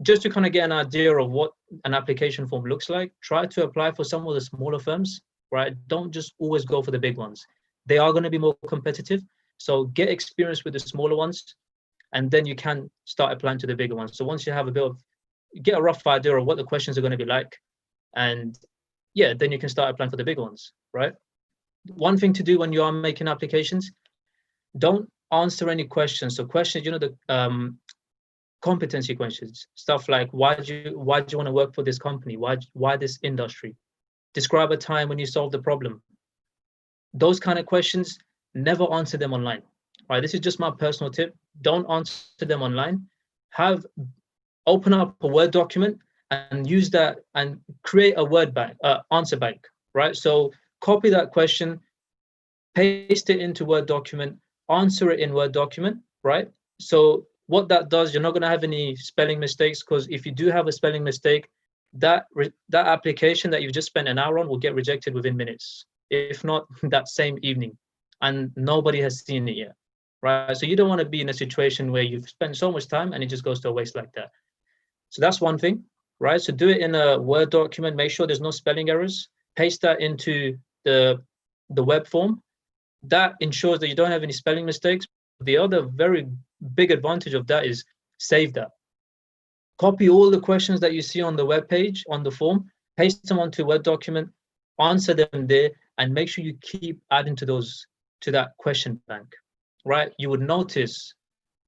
just to kind of get an idea of what an application form looks like, try to apply for some of the smaller firms, right? Don't just always go for the big ones. They are going to be more competitive. So get experience with the smaller ones, and then you can start applying to the bigger ones. So once you have get a rough idea of what the questions are going to be like, and yeah, then you can start applying for the bigger ones, right? One thing to do when you are making applications, don't answer any questions. So questions, you know, the competency questions, stuff like why do you want to work for this company? Why this industry? Describe a time when you solved the problem. Those kind of questions, never answer them online. Right, this is just my personal tip. Don't answer them online. Open up a Word document and use that and create a Word bank, answer bank, right? So copy that question, paste it into Word document, answer it in Word document, right? So what that does, you're not going to have any spelling mistakes, because if you do have a spelling mistake, that application that you've just spent an hour on will get rejected within minutes, if not that same evening, and nobody has seen it yet. Right, so you don't want to be in a situation where you've spent so much time and it just goes to waste like that. So that's one thing, right? So do it in a Word document. Make sure there's no spelling errors. Paste that into the web form. That ensures that you don't have any spelling mistakes. The other very big advantage of that is save that. Copy all the questions that you see on the web page, on the form, paste them onto a Word document, answer them there, and make sure you keep adding to that question bank. Right, you would notice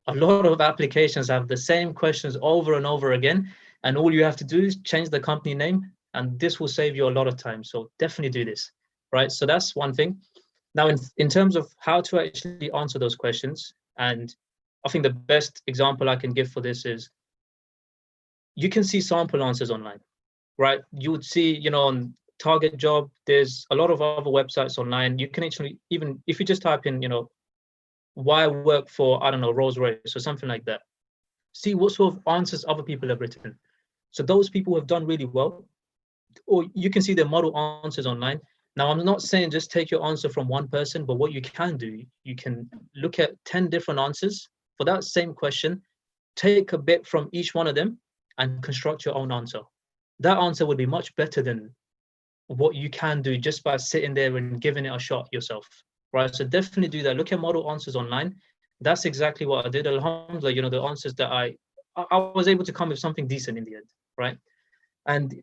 a lot of applications have the same questions over and over again, and all you have to do is change the company name, and this will save you a lot of time. So definitely do this, right? So that's one thing. Now, in terms of how to actually answer those questions, and I think the best example I can give for this is, you can see sample answers online, right? You would see, you know, on Target Job, there's a lot of other websites online. You can actually, even if you just type in, you know, why work for, I don't know, Rolls-Royce or something like that, see what sort of answers other people have written. So those people have done really well, or you can see their model answers online. Now, I'm not saying just take your answer from one person, but what you can do, you can look at 10 different answers for that same question, take a bit from each one of them and construct your own answer. That answer would be much better than what you can do just by sitting there and giving it a shot yourself. Right, so definitely do that. Look at model answers online. That's exactly what I did. Alhamdulillah, you know, the answers that I was able to come with something decent in the end, right? And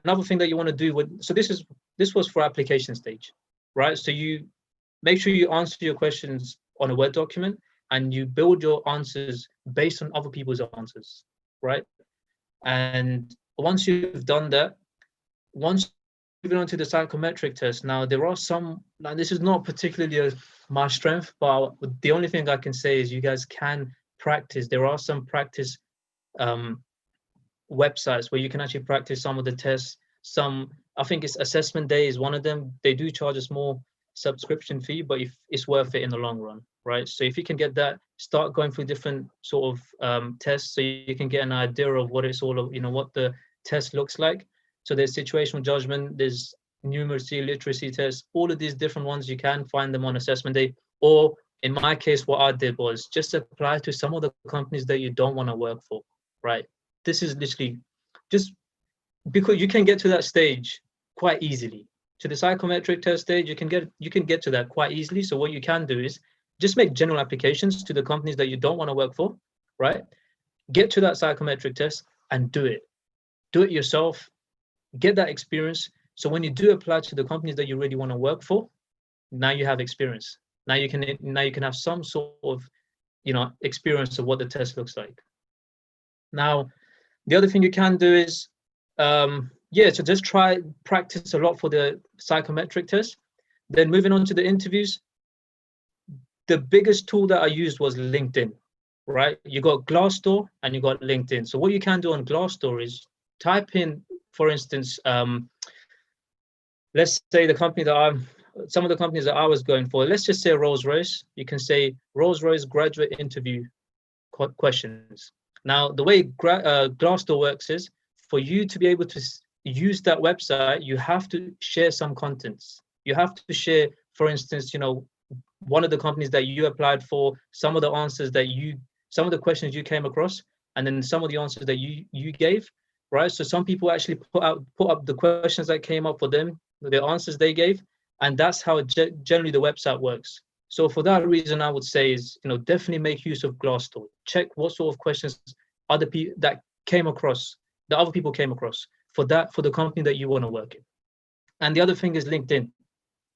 another thing that you want to do so this was for application stage, right? So you make sure you answer your questions on a Word document, and you build your answers based on other people's answers, right? And once you've done that, moving on to the psychometric test. Now, there are some, now this is not particularly my strength, but the only thing I can say is you guys can practice. There are some practice websites where you can actually practice some of the tests. I think it's Assessment Day is one of them. They do charge a small subscription fee, but if it's worth it in the long run, right? So if you can get that, start going through different sort of tests, so you can get an idea of what it's all, you know, what the test looks like. So there's situational judgment, there's numeracy, literacy tests, all of these different ones, you can find them on Assessment Day. Or in my case, what I did was just apply to some of the companies that you don't want to work for, right? This is literally just because you can get to that stage quite easily. To the psychometric test stage, you can get to that quite easily. So what you can do is just make general applications to the companies that you don't want to work for, right? Get to that psychometric test and do it. Do it yourself. Get that experience. So when you do apply to the companies that you really want to work for, now you have experience. Now you can have some sort of, you know, experience of what the test looks like. Now, the other thing you can do is, so just try practice a lot for the psychometric test. Then moving on to the interviews, the biggest tool that I used was LinkedIn, right? You got Glassdoor and you got LinkedIn. So what you can do on Glassdoor is type in, for instance, let's say some of the companies that I was going for, let's just say Rolls-Royce. You can say Rolls-Royce graduate interview questions. Now, the way Glassdoor works is, for you to be able to use that website, you have to share some contents. You have to share, for instance, one of the companies that you applied for, some of the answers that some of the questions you came across, and then some of the answers that you gave, right? So some people actually put up the questions that came up for them, the answers they gave, and that's how generally the website works. So for that reason, I would say is, definitely make use of Glassdoor. Check what sort of questions other people that other people came across for the company that you want to work in. And the other thing is LinkedIn,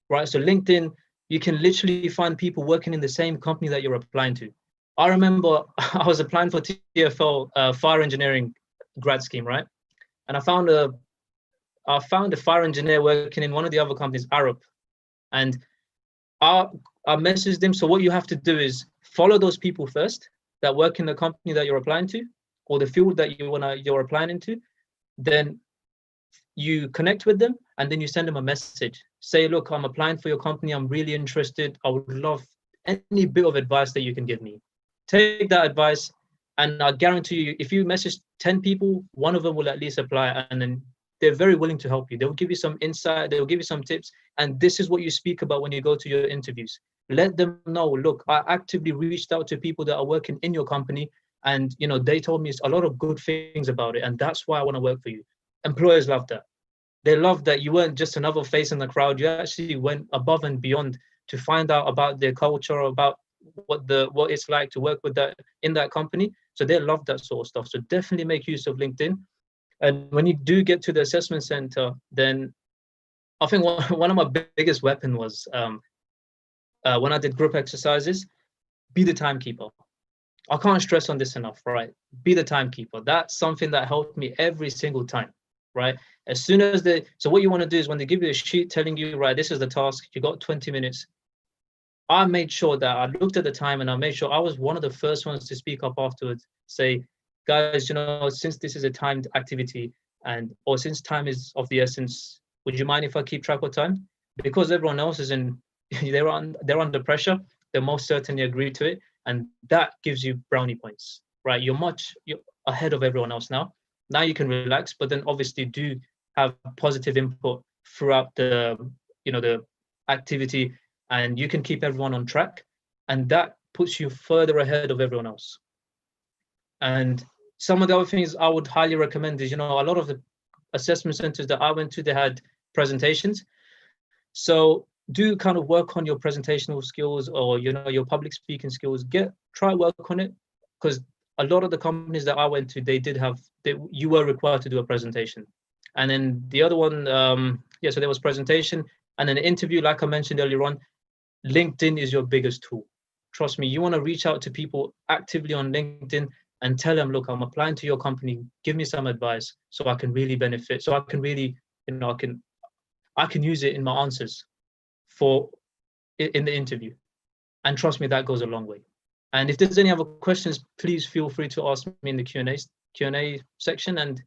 right? So LinkedIn, you can literally find people working in the same company that you're applying to. I remember I was applying for TFL fire engineering grad scheme, right? And I found a fire engineer working in one of the other companies, Arab, and I messaged him. So what you have to do is follow those people first that work in the company that you're applying to, or the field that you're applying into. Then you connect with them, and then you send them a message. Say, look, I'm applying for your company. I'm really interested. I would love any bit of advice that you can give me. Take that advice, and I guarantee you, if you message 10 people, one of them will at least apply, and then they're very willing to help you. They'll give you some insight, they'll give you some tips, and this is what you speak about when you go to your interviews. Let them know, look, I actively reached out to people that are working in your company, and they told me a lot of good things about it, and that's why I want to work for you. Employers love that. They love that you weren't just another face in the crowd. You actually went above and beyond to find out about their culture, about what it's like to work with that in that company. So they love that sort of stuff. So definitely make use of LinkedIn. And when you do get to the assessment center, then I think one of my biggest weapon was when I did group exercises, be the timekeeper. I can't stress on this enough, right? Be the timekeeper. That's something that helped me every single time, right? As soon as so what you want to do is when they give you a sheet telling you, right, this is the task, you got 20 minutes. I made sure that I looked at the time, and I made sure I was one of the first ones to speak up afterwards, say, guys, since this is a timed activity or since time is of the essence, would you mind if I keep track of time? Because everyone else is they're under pressure, they'll most certainly agree to it. And that gives you brownie points, right? You're ahead of everyone else now. Now you can relax, but then obviously do have positive input throughout the activity, and you can keep everyone on track, and that puts you further ahead of everyone else. And some of the other things I would highly recommend is, a lot of the assessment centers that I went to, they had presentations. So do kind of work on your presentational skills, or, your public speaking skills. Try work on it, because a lot of the companies that I went to, you were required to do a presentation. And then the other one, so there was presentation, and then the interview, like I mentioned earlier on, LinkedIn is your biggest tool. Trust me, you want to reach out to people actively on LinkedIn and tell them, look, I'm applying to your company. Give me some advice so I can really benefit. So I can really, I can use it in my answers in the interview. And trust me, that goes a long way. And if there's any other questions, please feel free to ask me in the Q&A section. And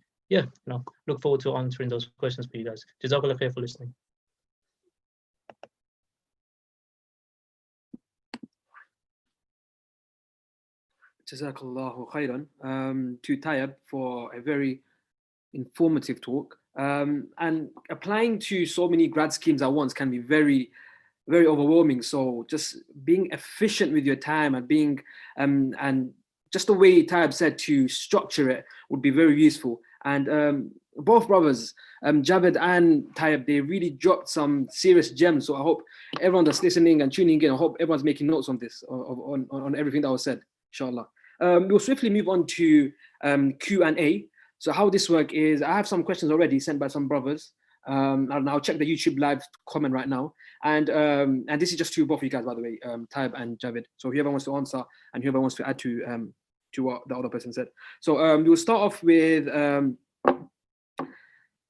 look forward to answering those questions for you guys. Jazakallah khair for listening. Jazakallahu khairan to Tayyab for a very informative talk. And applying to so many grad schemes at once can be very, very overwhelming. So just being efficient with your time and being and just the way Tayyab said to structure it would be very useful. And both brothers, Javed and Tayyab, they really dropped some serious gems. So I hope everyone that's listening and tuning in, I hope everyone's making notes on this, on everything that was said, inshallah. We'll swiftly move on to Q&A. So how this works is, I have some questions already sent by some brothers. And I'll check the YouTube live comment right now. And this is just to both of you guys, by the way, Tayyab and Javed. So whoever wants to answer and whoever wants to add to what the other person said. So we'll start off with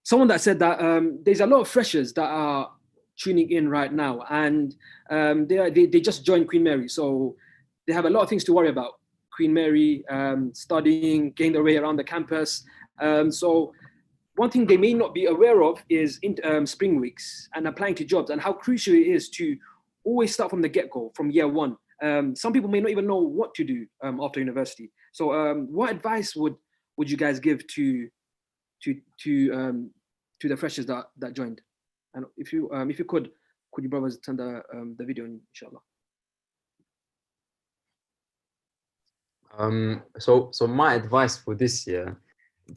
someone that said that there's a lot of freshers that are tuning in right now, and they just joined Queen Mary. So they have a lot of things to worry about. Queen Mary, studying, getting their way around the campus. So one thing they may not be aware of is spring weeks and applying to jobs, and how crucial it is to always start from the get-go, from year one. some people may not even know what to do after university. So what advice would you guys give to the freshers that joined? And if you could you brothers turn the video on, inshallah? So my advice for this year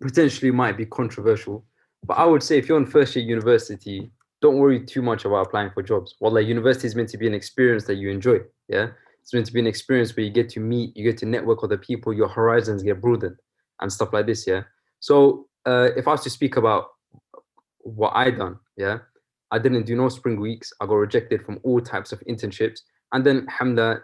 potentially might be controversial, but I would say if you're in first year university, don't worry too much about applying for jobs. Well, like, university is meant to be an experience that you enjoy. Yeah, it's meant to be an experience where you get to meet, you get to network with the people, your horizons get broadened and stuff like this. Yeah. So if I was to speak about what I done, yeah, I didn't do no spring weeks. I got rejected from all types of internships, and then alhamdulillah,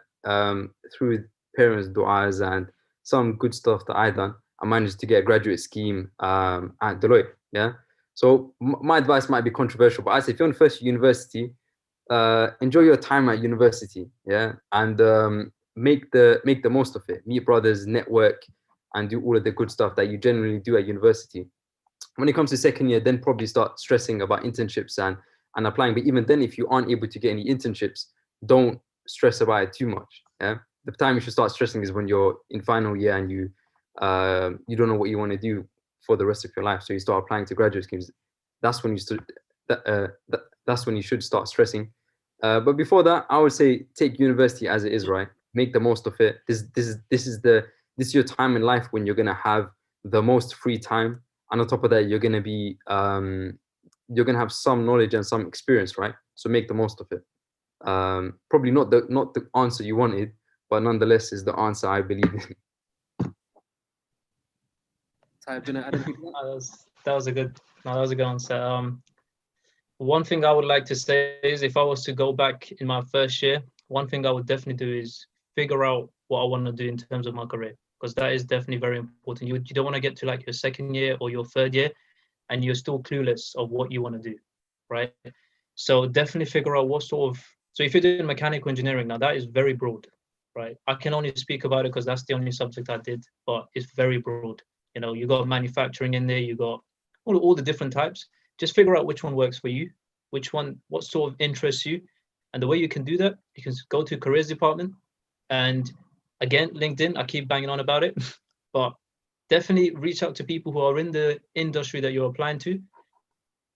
through parents' du'as and some good stuff that I done, I managed to get a graduate scheme at Deloitte. Yeah. So my advice might be controversial, but I say if you're in first year university, enjoy your time at university. Yeah, and make the most of it. Meet brothers, network, and do all of the good stuff that you generally do at university. When it comes to second year, then probably start stressing about internships and applying. But even then, if you aren't able to get any internships, don't stress about it too much. Yeah, the time you should start stressing is when you're in final year and you don't know what you want to do for the rest of your life. So you start applying to graduate schemes. That's when that's when you should start stressing. But before that, I would say take university as it is, right? Make the most of it. This is your time in life when you're gonna have the most free time, and on top of that, you're gonna have some knowledge and some experience, right? So make the most of it. Probably not the answer you wanted, but nonetheless is the answer I believe in. That was a good answer. One thing I would like to say is, if I was to go back in my first year, one thing I would definitely do is figure out what I want to do in terms of my career, because that is definitely very important. You don't want to get to like your second year or your third year and you're still clueless of what you want to do, right? So definitely figure out so if you're doing mechanical engineering, now that is very broad, right? I can only speak about it because that's the only subject I did, but it's very broad. You know, you got manufacturing in there, you got all the different types. Just figure out which one works for you, what sort of interests you. And the way you can do that, you can go to careers department, and again, LinkedIn, I keep banging on about it, but definitely reach out to people who are in the industry that you're applying to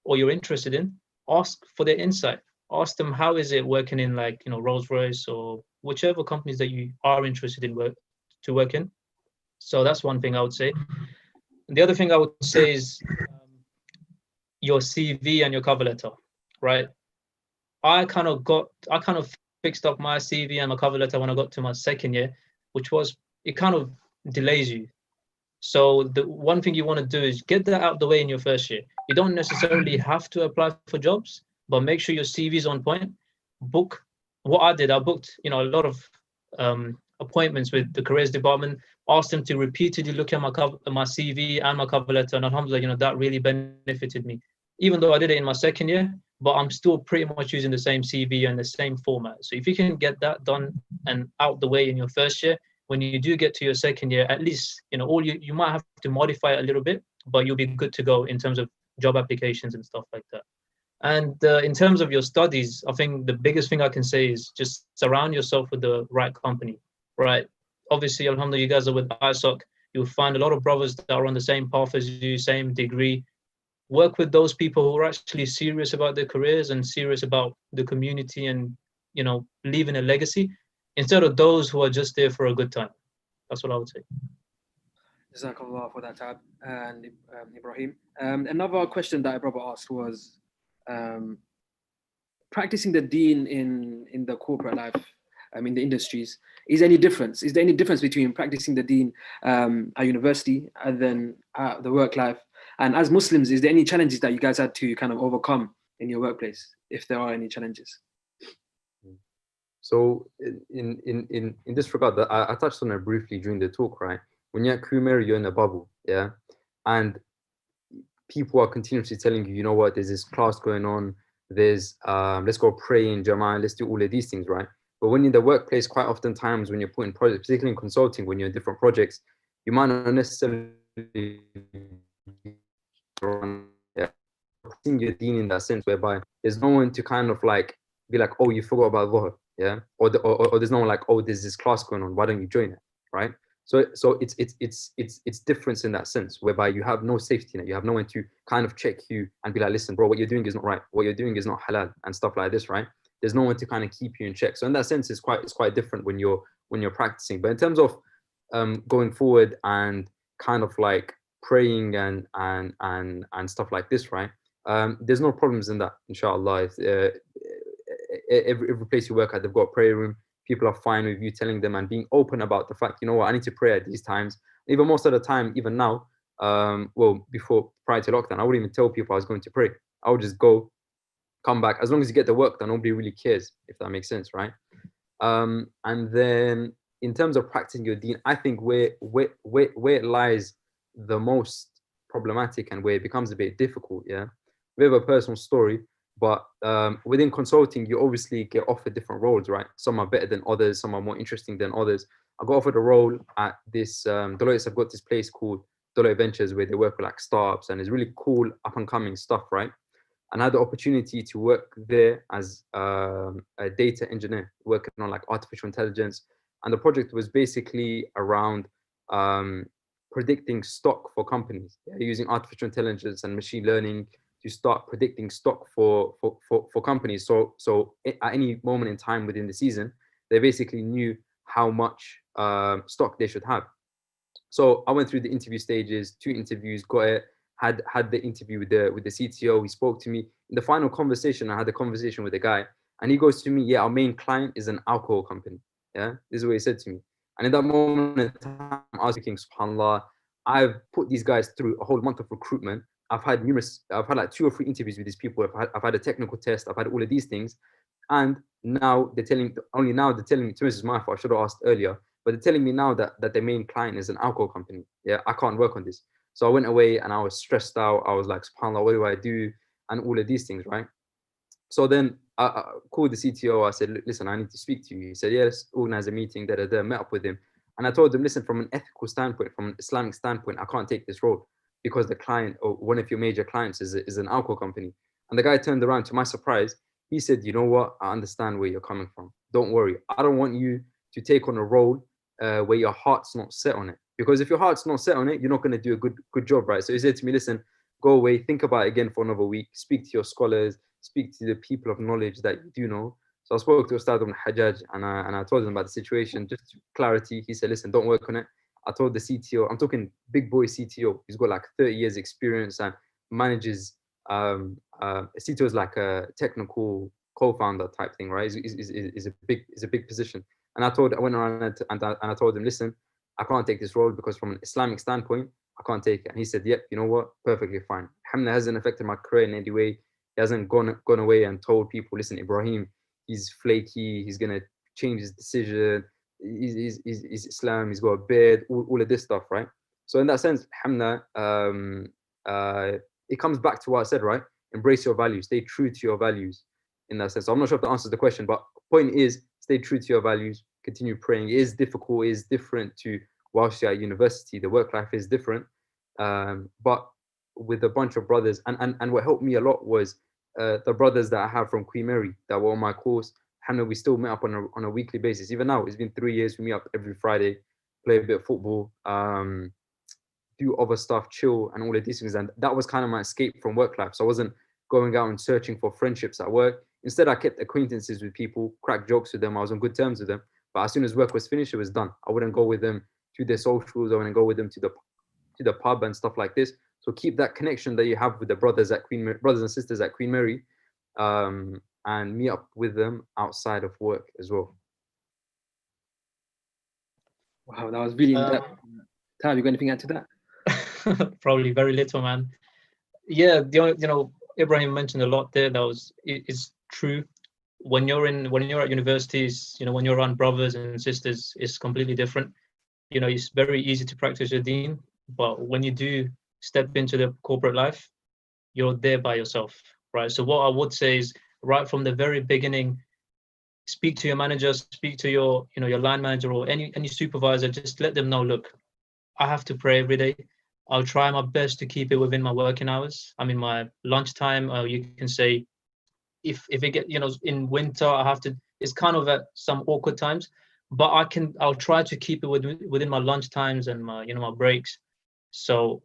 or you're interested in. Ask for their insight. Ask them, how is it working in, like, you know, Rolls-Royce or whichever companies that you are interested in to work in. So that's one thing I would say. And the other thing I would say is your CV and your cover letter, right? I kind of fixed up my CV and my cover letter when I got to my second year, it kind of delays you. So the one thing you want to do is get that out of the way in your first year. You don't necessarily have to apply for jobs, but make sure your CV is on point. What I did, I booked, you know, a lot of appointments with the careers department, asked them to repeatedly look at my CV and my cover letter, and alhamdulillah, you know, that really benefited me. Even though I did it in my second year, but I'm still pretty much using the same CV and the same format. So if you can get that done and out the way in your first year, when you do get to your second year, at least, you know, you might have to modify it a little bit, but you'll be good to go in terms of job applications and stuff like that. And in terms of your studies, I think the biggest thing I can say is just surround yourself with the right company, right? Obviously, alhamdulillah, you guys are with ISOC. You'll find a lot of brothers that are on the same path as you, same degree. Work with those people who are actually serious about their careers and serious about the community and, you know, leaving a legacy, instead of those who are just there for a good time. That's what I would say. Jazakallah for that, Tab and Ibrahim. Another question that I brother asked was practicing the deen in the corporate life, in the industries. Is there any difference? Is there any difference between practicing the deen at university and then the work life? And as Muslims, is there any challenges that you guys had to kind of overcome in your workplace, if there are any challenges? So in this regard, I touched on it briefly during the talk, right? When you're at QM, you're in a bubble, yeah? And people are continuously telling you, you know what, there's this class going on, there's, let's go pray in Jama'ah, let's do all of these things, right? But when you're in the workplace, quite often times when you're putting projects, particularly in consulting, when you're in different projects, you might not necessarily your deen in that sense, whereby there's no one to kind of like be like, oh, you forgot about Dhuhr. yeah, or there's no one like, oh, there's this class going on, why don't you join it, right? So it's different in that sense, whereby you have no safety net, you have no one to kind of check you and be like, listen, bro, what you're doing is not right, what you're doing is not halal, and stuff like this, right? There's no one to kind of keep you in check. So in that sense, it's quite different when you're practicing. But in terms of going forward and kind of like praying and stuff like this, right? There's no problems in that, inshallah. Every place you work at, they've got a prayer room. People are fine with you telling them and being open about the fact, you know what, I need to pray at these times. Even most of the time, even now, prior to lockdown, I wouldn't even tell people I was going to pray. I would just go, come back. As long as you get the work done, nobody really cares, if that makes sense, right? And then in terms of practicing your deen, I think where it lies the most problematic and where it becomes a bit difficult, yeah. We have a personal story, but within consulting, you obviously get offered different roles, right? Some are better than others, some are more interesting than others. I got offered a role at this Deloitte. I've got this place called Deloitte Ventures where they work with like startups, and it's really cool up and coming stuff, right? And I had the opportunity to work there as a data engineer, working on like artificial intelligence. And the project was basically around predicting stock for companies, using artificial intelligence and machine learning to start predicting stock for companies. So at any moment in time within the season, they basically knew how much stock they should have. So I went through the interview stages, 2 interviews, got it. Had the interview with the CTO. He spoke to me. In the final conversation, I had a conversation with the guy, and he goes to me, yeah, our main client is an alcohol company. Yeah, this is what he said to me. And in that moment in time, I was thinking, subhanAllah, I've put these guys through a whole month of recruitment. I've had like 2 or 3 interviews with these people. I've had a technical test. I've had all of these things. And now they're telling me, to Mrs. Mafa, I should have asked earlier, but they're telling me now that their main client is an alcohol company. Yeah, I can't work on this. So I went away and I was stressed out. I was like, subhanAllah, what do I do? And all of these things, right? So then I called the CTO. I said, listen, I need to speak to you. He said, yeah, let's organize a meeting. Met up with him. And I told him, listen, from an ethical standpoint, from an Islamic standpoint, I can't take this role because the client or one of your major clients is an alcohol company. And the guy turned around, to my surprise. He said, you know what? I understand where you're coming from. Don't worry. I don't want you to take on a role where your heart's not set on it. Because if your heart's not set on it, you're not going to do a good job, right? So he said to me, listen, go away, think about it again for another week, speak to your scholars, speak to the people of knowledge that you do know. So I spoke to Ustad ibn Hajjaj and I told him about the situation, just clarity. He said, listen, don't work on it. I told the CTO, I'm talking big boy CTO, he's got like 30 years experience and manages, CTO is like a technical co-founder type thing, right? Is a big position. And I went around and I told him, listen, I can't take this role because from an Islamic standpoint, I can't take it. And he said, yep, you know what? Perfectly fine. Alhamdulillah, hasn't affected my career in any way. He hasn't gone away and told people, listen, Ibrahim, he's flaky. He's going to change his decision. He's Islam. He's got a beard, all of this stuff, right? So in that sense, alhamdulillah, it comes back to what I said, right? Embrace your values. Stay true to your values in that sense. So I'm not sure if that answers the question, but point is, stay true to your values. Continue praying. It is difficult. It is different to whilst you're at university. The work life is different. But with a bunch of brothers, and what helped me a lot was the brothers that I have from Queen Mary that were on my course. We still met up on a weekly basis. Even now, it's been 3 years. We meet up every Friday, play a bit of football, do other stuff, chill, and all of these things. And that was kind of my escape from work life. So I wasn't going out and searching for friendships at work. Instead, I kept acquaintances with people, cracked jokes with them. I was on good terms with them. But as soon as work was finished, it was done. I wouldn't go with them to their socials. I wouldn't go with them to the pub and stuff like this. So keep that connection that you have with the brothers and sisters at Queen Mary, and meet up with them outside of work as well. Wow, that was really in depth. Tal, you got anything to add to that? Probably very little, man. Yeah, Ibrahim mentioned a lot there. It's true. When you're at universities, when you're around brothers and sisters, it's completely different. It's very easy to practice your deen, but when you do step into the corporate life, you're there by yourself, right? So what I would say is, right from the very beginning, speak to your manager, speak to your line manager or any supervisor. Just let them know, look, I have to pray every day. I'll try my best to keep it within my working hours. I mean, my lunchtime, you can say, if it get, in winter, I have to it's kind of at some awkward times, but I'll try to keep it within my lunch times and my, my breaks. So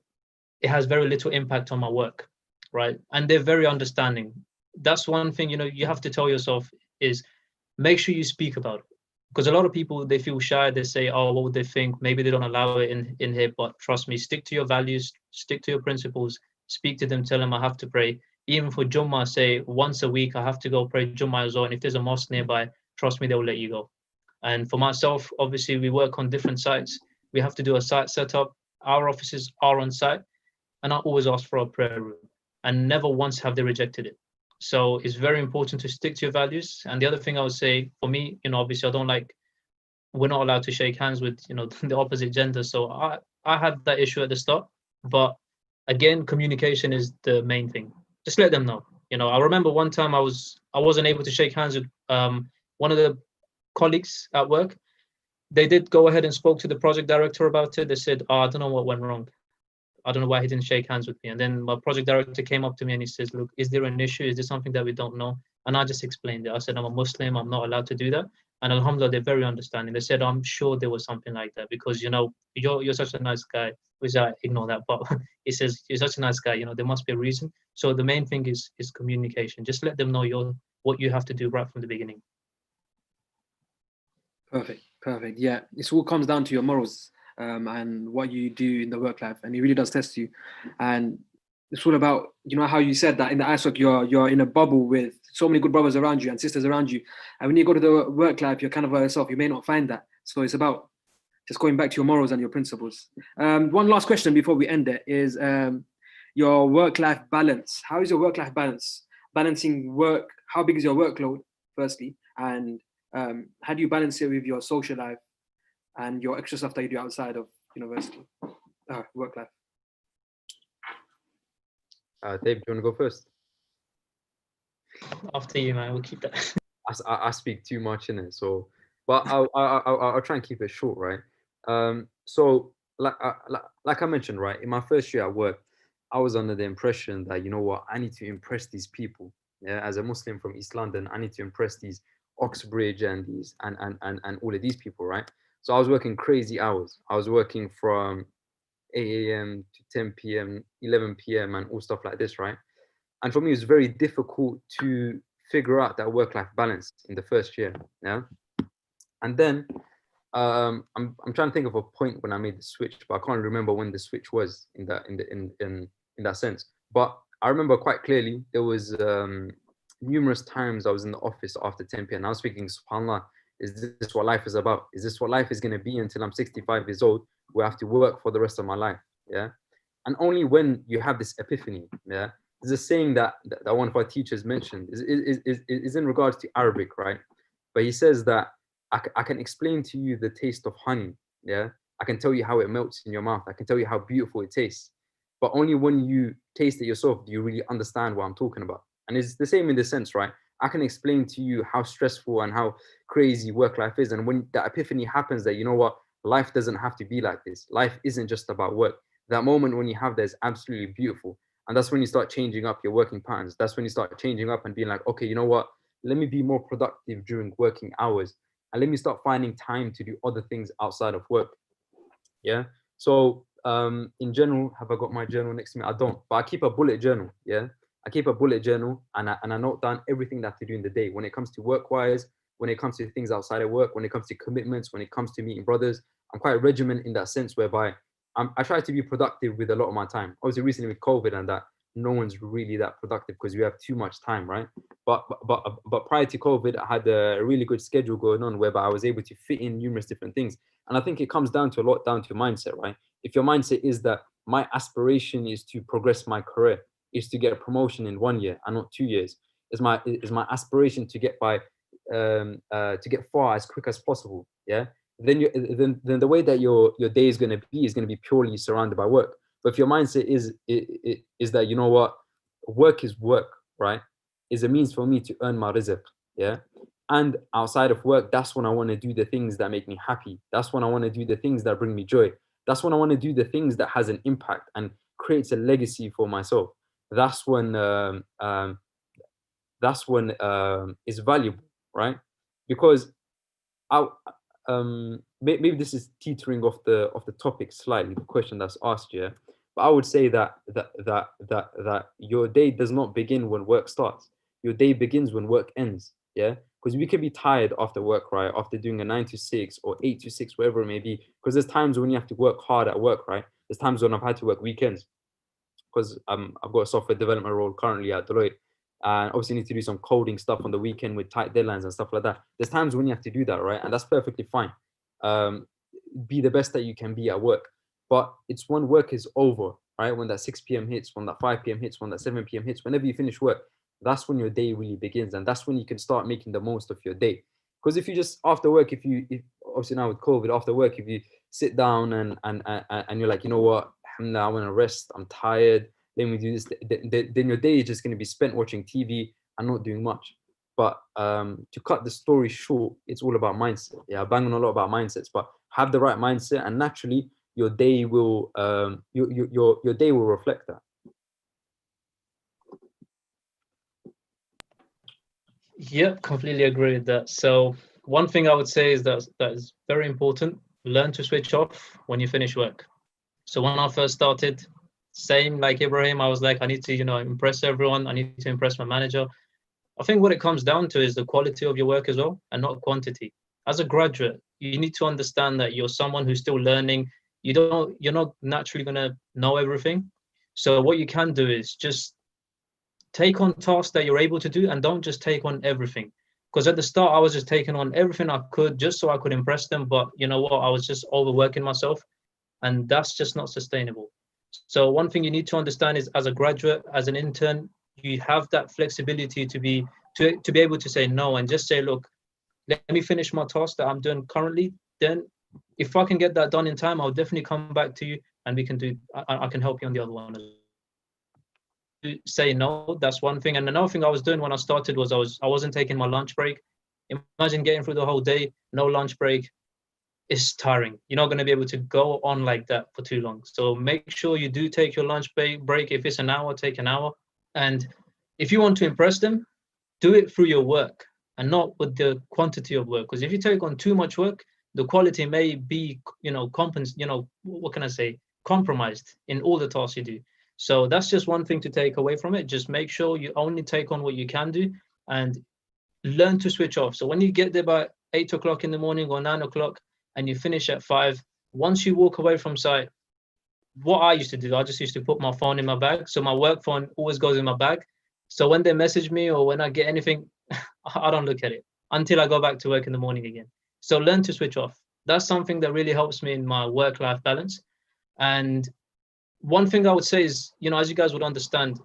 it has very little impact on my work, right? And they're very understanding. That's one thing, you have to tell yourself is make sure you speak about it. Because a lot of people, they feel shy. They say, oh, what would they think? Maybe they don't allow it in here. But trust me, stick to your values, stick to your principles, speak to them, tell them I have to pray. Even for Jummah, say once a week, I have to go pray Jummah as well. And if there's a mosque nearby, trust me, they'll let you go. And for myself, obviously, we work on different sites. We have to do a site setup. Our offices are on site. And I always ask for a prayer room. And never once have they rejected it. So it's very important to stick to your values. And the other thing I would say for me, obviously we're not allowed to shake hands with, the opposite gender. So I had that issue at the start, but again, communication is the main thing. Just let them know. I remember one time I wasn't able to shake hands with one of the colleagues at work. They did go ahead and spoke to the project director about it. They said, I don't know what went wrong. I don't know why he didn't shake hands with me. And then my project director came up to me and he says, look, is there an issue? Is there something that we don't know? And I just explained it. I said, I'm a Muslim. I'm not allowed to do that. And alhamdulillah, they're very understanding. They said, I'm sure there was something like that because, you're such a nice guy. Which I ignore that. But he says, you're such a nice guy. There must be a reason. So the main thing is communication. Just let them know what you have to do right from the beginning. Perfect. Yeah, it all comes down to your morals. And what you do in the work life, and it really does test you. And it's all about, how you said that in the ISOC, you're in a bubble with so many good brothers around you and sisters around you. And when you go to the work life, you're kind of by yourself. You may not find that. So it's about just going back to your morals and your principles. One last question before we end it is your work-life balance. How is your work-life balance? Balancing work, how big is your workload, firstly? And how do you balance it with your social life and your extra stuff that you do outside of university, work life? Dave, do you want to go first? After you, man. We'll keep that. I speak too much in it, so but I'll try and keep it short, right? So like I mentioned, right, in my first year at work, I was under the impression that I need to impress these people. Yeah, as a Muslim from East London, I need to impress these Oxbridge and these and all of these people, right? So I was working crazy hours. I was working from 8 a.m. to 10 p.m., 11 p.m. and all stuff like this, right? And for me, it was very difficult to figure out that work-life balance in the first year, yeah? And then I'm trying to think of a point when I made the switch, but I can't remember when the switch was in that sense. But I remember quite clearly there was numerous times I was in the office after 10 p.m. I was thinking, subhanAllah, is this what life is about? Is this what life is going to be until I'm 65 years old, where I have to work for the rest of my life? Yeah. And only when you have this epiphany, yeah, there's a saying that one of our teachers mentioned is in regards to Arabic, right? But he says that I can explain to you the taste of honey, yeah? I can tell you how it melts in your mouth. I can tell you how beautiful it tastes. But only when you taste it yourself do you really understand what I'm talking about. And it's the same in the sense, right? I can explain to you how stressful and how crazy work life is. And when that epiphany happens that, life doesn't have to be like this. Life isn't just about work. That moment when you have that is absolutely beautiful. And that's when you start changing up your working patterns. That's when you start changing up and being like, okay, let me be more productive during working hours. And let me start finding time to do other things outside of work. Yeah. So in general, have I got my journal next to me? I don't, but I keep a bullet journal. Yeah. I keep a bullet journal and I note down everything that I have to do in the day when it comes to work-wise, when it comes to things outside of work, when it comes to commitments, when it comes to meeting brothers. I'm quite regimented in that sense whereby I try to be productive with a lot of my time. Obviously, recently with COVID and that, no one's really that productive because we have too much time, right? But prior to COVID, I had a really good schedule going on whereby I was able to fit in numerous different things. And I think it comes down to your mindset, right? If your mindset is that my aspiration is to progress my career, is to get a promotion in 1 year and not 2 years, is my aspiration to get to get far as quick as possible, yeah? Then the way that your day is going to be purely surrounded by work. But if your mindset is that, work is work, right? Is a means for me to earn my rizq, yeah? And outside of work, that's when I want to do the things that make me happy. That's when I want to do the things that bring me joy. That's when I want to do the things that has an impact and creates a legacy for myself. That's when it's valuable, right? because I maybe this is teetering off the topic slightly, the question that's asked here, but I would say that your day does not begin when work starts. Your day begins when work ends. Yeah, because we can be tired after work, right? After doing a 9 to 6 or 8 to 6, whatever it may be. Because there's times when you have to work hard at work, right? There's times when I've had to work weekends because I've got a software development role currently at Deloitte. And obviously need to do some coding stuff on the weekend with tight deadlines and stuff like that. There's times when you have to do that, right? And that's perfectly fine. Be the best that you can be at work. But it's when work is over, right? When that 6 p.m. hits, when that 5 p.m. hits, when that 7 p.m. hits, whenever you finish work, that's when your day really begins. And that's when you can start making the most of your day. Because if you just, after work, if obviously now with COVID, after work, if you sit down and you're like, you know what, I want to rest, I'm tired, then we do this, then your day is just going to be spent watching TV and not doing much. But to cut the story short, it's all about mindset. Yeah, I bang on a lot about mindsets, but have the right mindset, and naturally your day will your day will reflect that. Yep, completely agree with that. So one thing I would say is that is very important. Learn to switch off when you finish work. So when I first started, same like Ibrahim, I was like, I need to, impress everyone. I need to impress my manager. I think what it comes down to is the quality of your work as well, and not quantity. As a graduate, you need to understand that you're someone who's still learning. You're not naturally going to know everything. So what you can do is just take on tasks that you're able to do, and don't just take on everything. Because at the start, I was just taking on everything I could just so I could impress them. But you know what? I was just overworking myself, and that's just not sustainable. So one thing you need to understand is, as a graduate, as an intern, you have that flexibility to be able to say no and just say, look, let me finish my task that I'm doing currently. Then if I can get that done in time, I'll definitely come back to you and we can do, I can help you on the other one. Say no, that's one thing. And another thing I was doing when I started was I wasn't taking my lunch break. Imagine getting through the whole day, no lunch break. It's tiring. You're not going to be able to go on like that for too long. So make sure you do take your lunch break. If it's an hour, take an hour. And if you want to impress them, do it through your work and not with the quantity of work. Because if you take on too much work, the quality may be, compromised in all the tasks you do. So that's just one thing to take away from it. Just make sure you only take on what you can do and learn to switch off. So when you get there by 8 o'clock in the morning or 9 o'clock and you finish at 5, once you walk away from site, what I used to do, I just used to put my phone in my bag. So my work phone always goes in my bag. So when they message me or when I get anything, I don't look at it until I go back to work in the morning again. So learn to switch off. That's something that really helps me in my work-life balance. And one thing I would say is, as you guys would understand,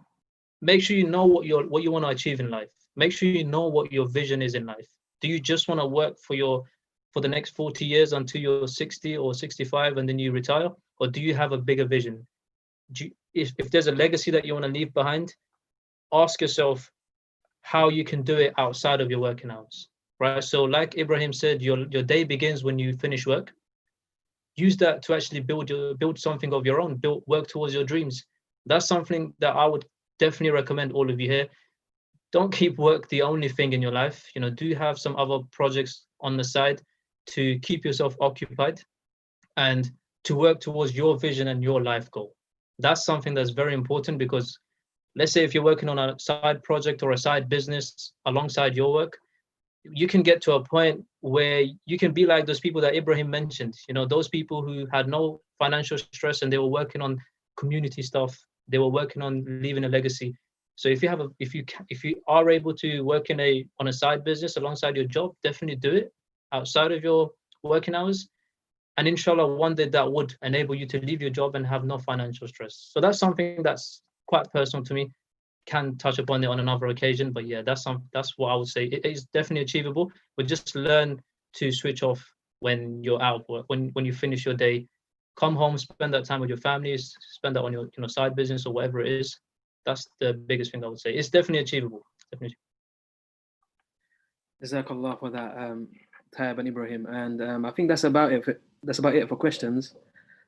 make sure you know what you want to achieve in life. Make sure you know what your vision is in life. Do you just want to work for the next 40 years until you're 60 or 65 and then you retire? Or do you have a bigger vision? If there's a legacy that you want to leave behind, ask yourself how you can do it outside of your working hours, right? So like Ibrahim said, your day begins when you finish work. Use that to actually build something of your own, work towards your dreams. That's something that I would definitely recommend all of you here. Don't keep work the only thing in your life. Do have some other projects on the side to keep yourself occupied and to work towards your vision and your life goal. That's something that's very important, because let's say if you're working on a side project or a side business alongside your work, you can get to a point where you can be like those people that Ibrahim mentioned, those people who had no financial stress and they were working on community stuff. They were working on leaving a legacy. So if you are able to work on a side business alongside your job, definitely do it outside of your working hours. And inshallah, one day that would enable you to leave your job and have no financial stress. So that's something that's quite personal to me. Can touch upon it on another occasion, but yeah, that's what I would say. It is definitely achievable, but just learn to switch off when you're out of work. When you finish your day, come home, spend that time with your families, spend that on your side business or whatever it is. That's the biggest thing I would say. It's definitely achievable. Definitely. Jazakallah for that, Tayyab and Ibrahim. And I think that's about it for questions.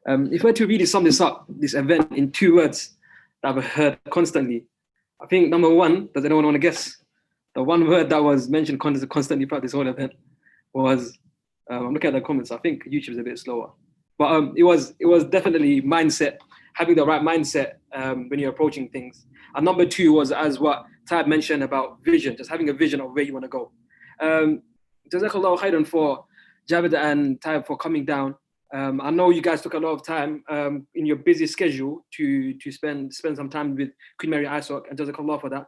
If I were to really sum this event in 2 words that I've heard constantly, I think number 1, does anyone want to guess the one word that was mentioned constantly throughout this whole event was, I'm looking at the comments, I think YouTube's a bit slower, but it was definitely mindset, having the right mindset when you're approaching things. And number two was, as what Tab mentioned, about vision, just having a vision of where you want to go. Jazakallah khairan for Javed and Tab for coming down. I know you guys took a lot of time in your busy schedule to spend some time with Queen Mary ISOC, and Jazakallah for that.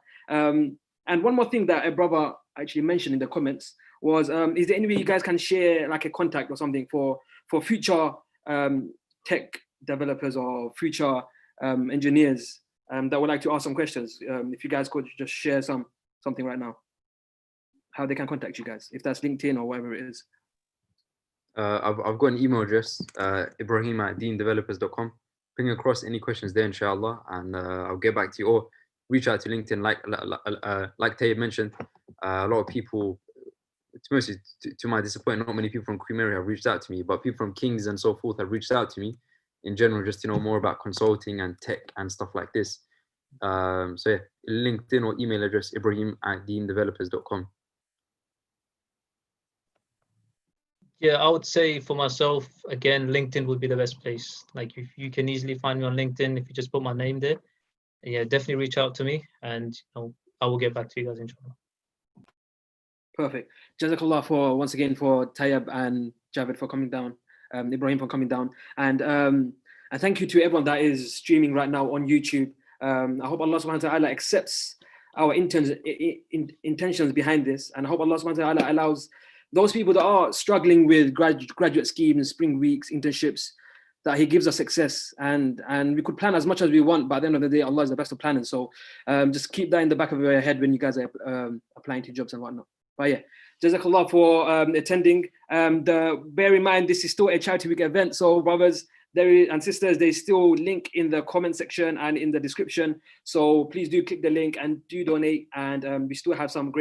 And one more thing that a brother actually mentioned in the comments was, is there any way you guys can share like a contact or something for future tech developers or future engineers that would like to ask some questions? If you guys could just share something right now, how they can contact you guys, if that's LinkedIn or whatever it is. I've got an email address, ibrahim@deendevelopers.com. Bring across any questions there, inshallah, and I'll get back to you, or reach out to LinkedIn. Like Tayyib mentioned, a lot of people, mostly to my disappointment, not many people from Queen Mary have reached out to me, but people from Kings and so forth have reached out to me in general, just to know more about consulting and tech and stuff like this. So yeah, LinkedIn or email address, ibrahim@deendevelopers.com. Yeah, I would say for myself, again, LinkedIn would be the best place. Like, if you can easily find me on LinkedIn, if you just put my name there, yeah, definitely reach out to me, and I will get back to you guys, inshallah. Perfect. Jazakallah for, once again, for Tayyab and Javed for coming down, Ibrahim for coming down, and thank you to everyone that is streaming right now on YouTube. I hope Allah subhanahu wa ta'ala accepts our intentions behind this, and I hope Allah subhanahu wa ta'ala allows those people that are struggling with graduate schemes, spring weeks, internships, that He gives us success. And we could plan as much as we want, but at the end of the day, Allah is the best of planners. So just keep that in the back of your head when you guys are applying to jobs and whatnot. But yeah, Jazakallah for attending. Bear in mind, this is still a charity week event. So brothers and sisters, there's still link in the comment section and in the description. So please do click the link and do donate. And we still have some great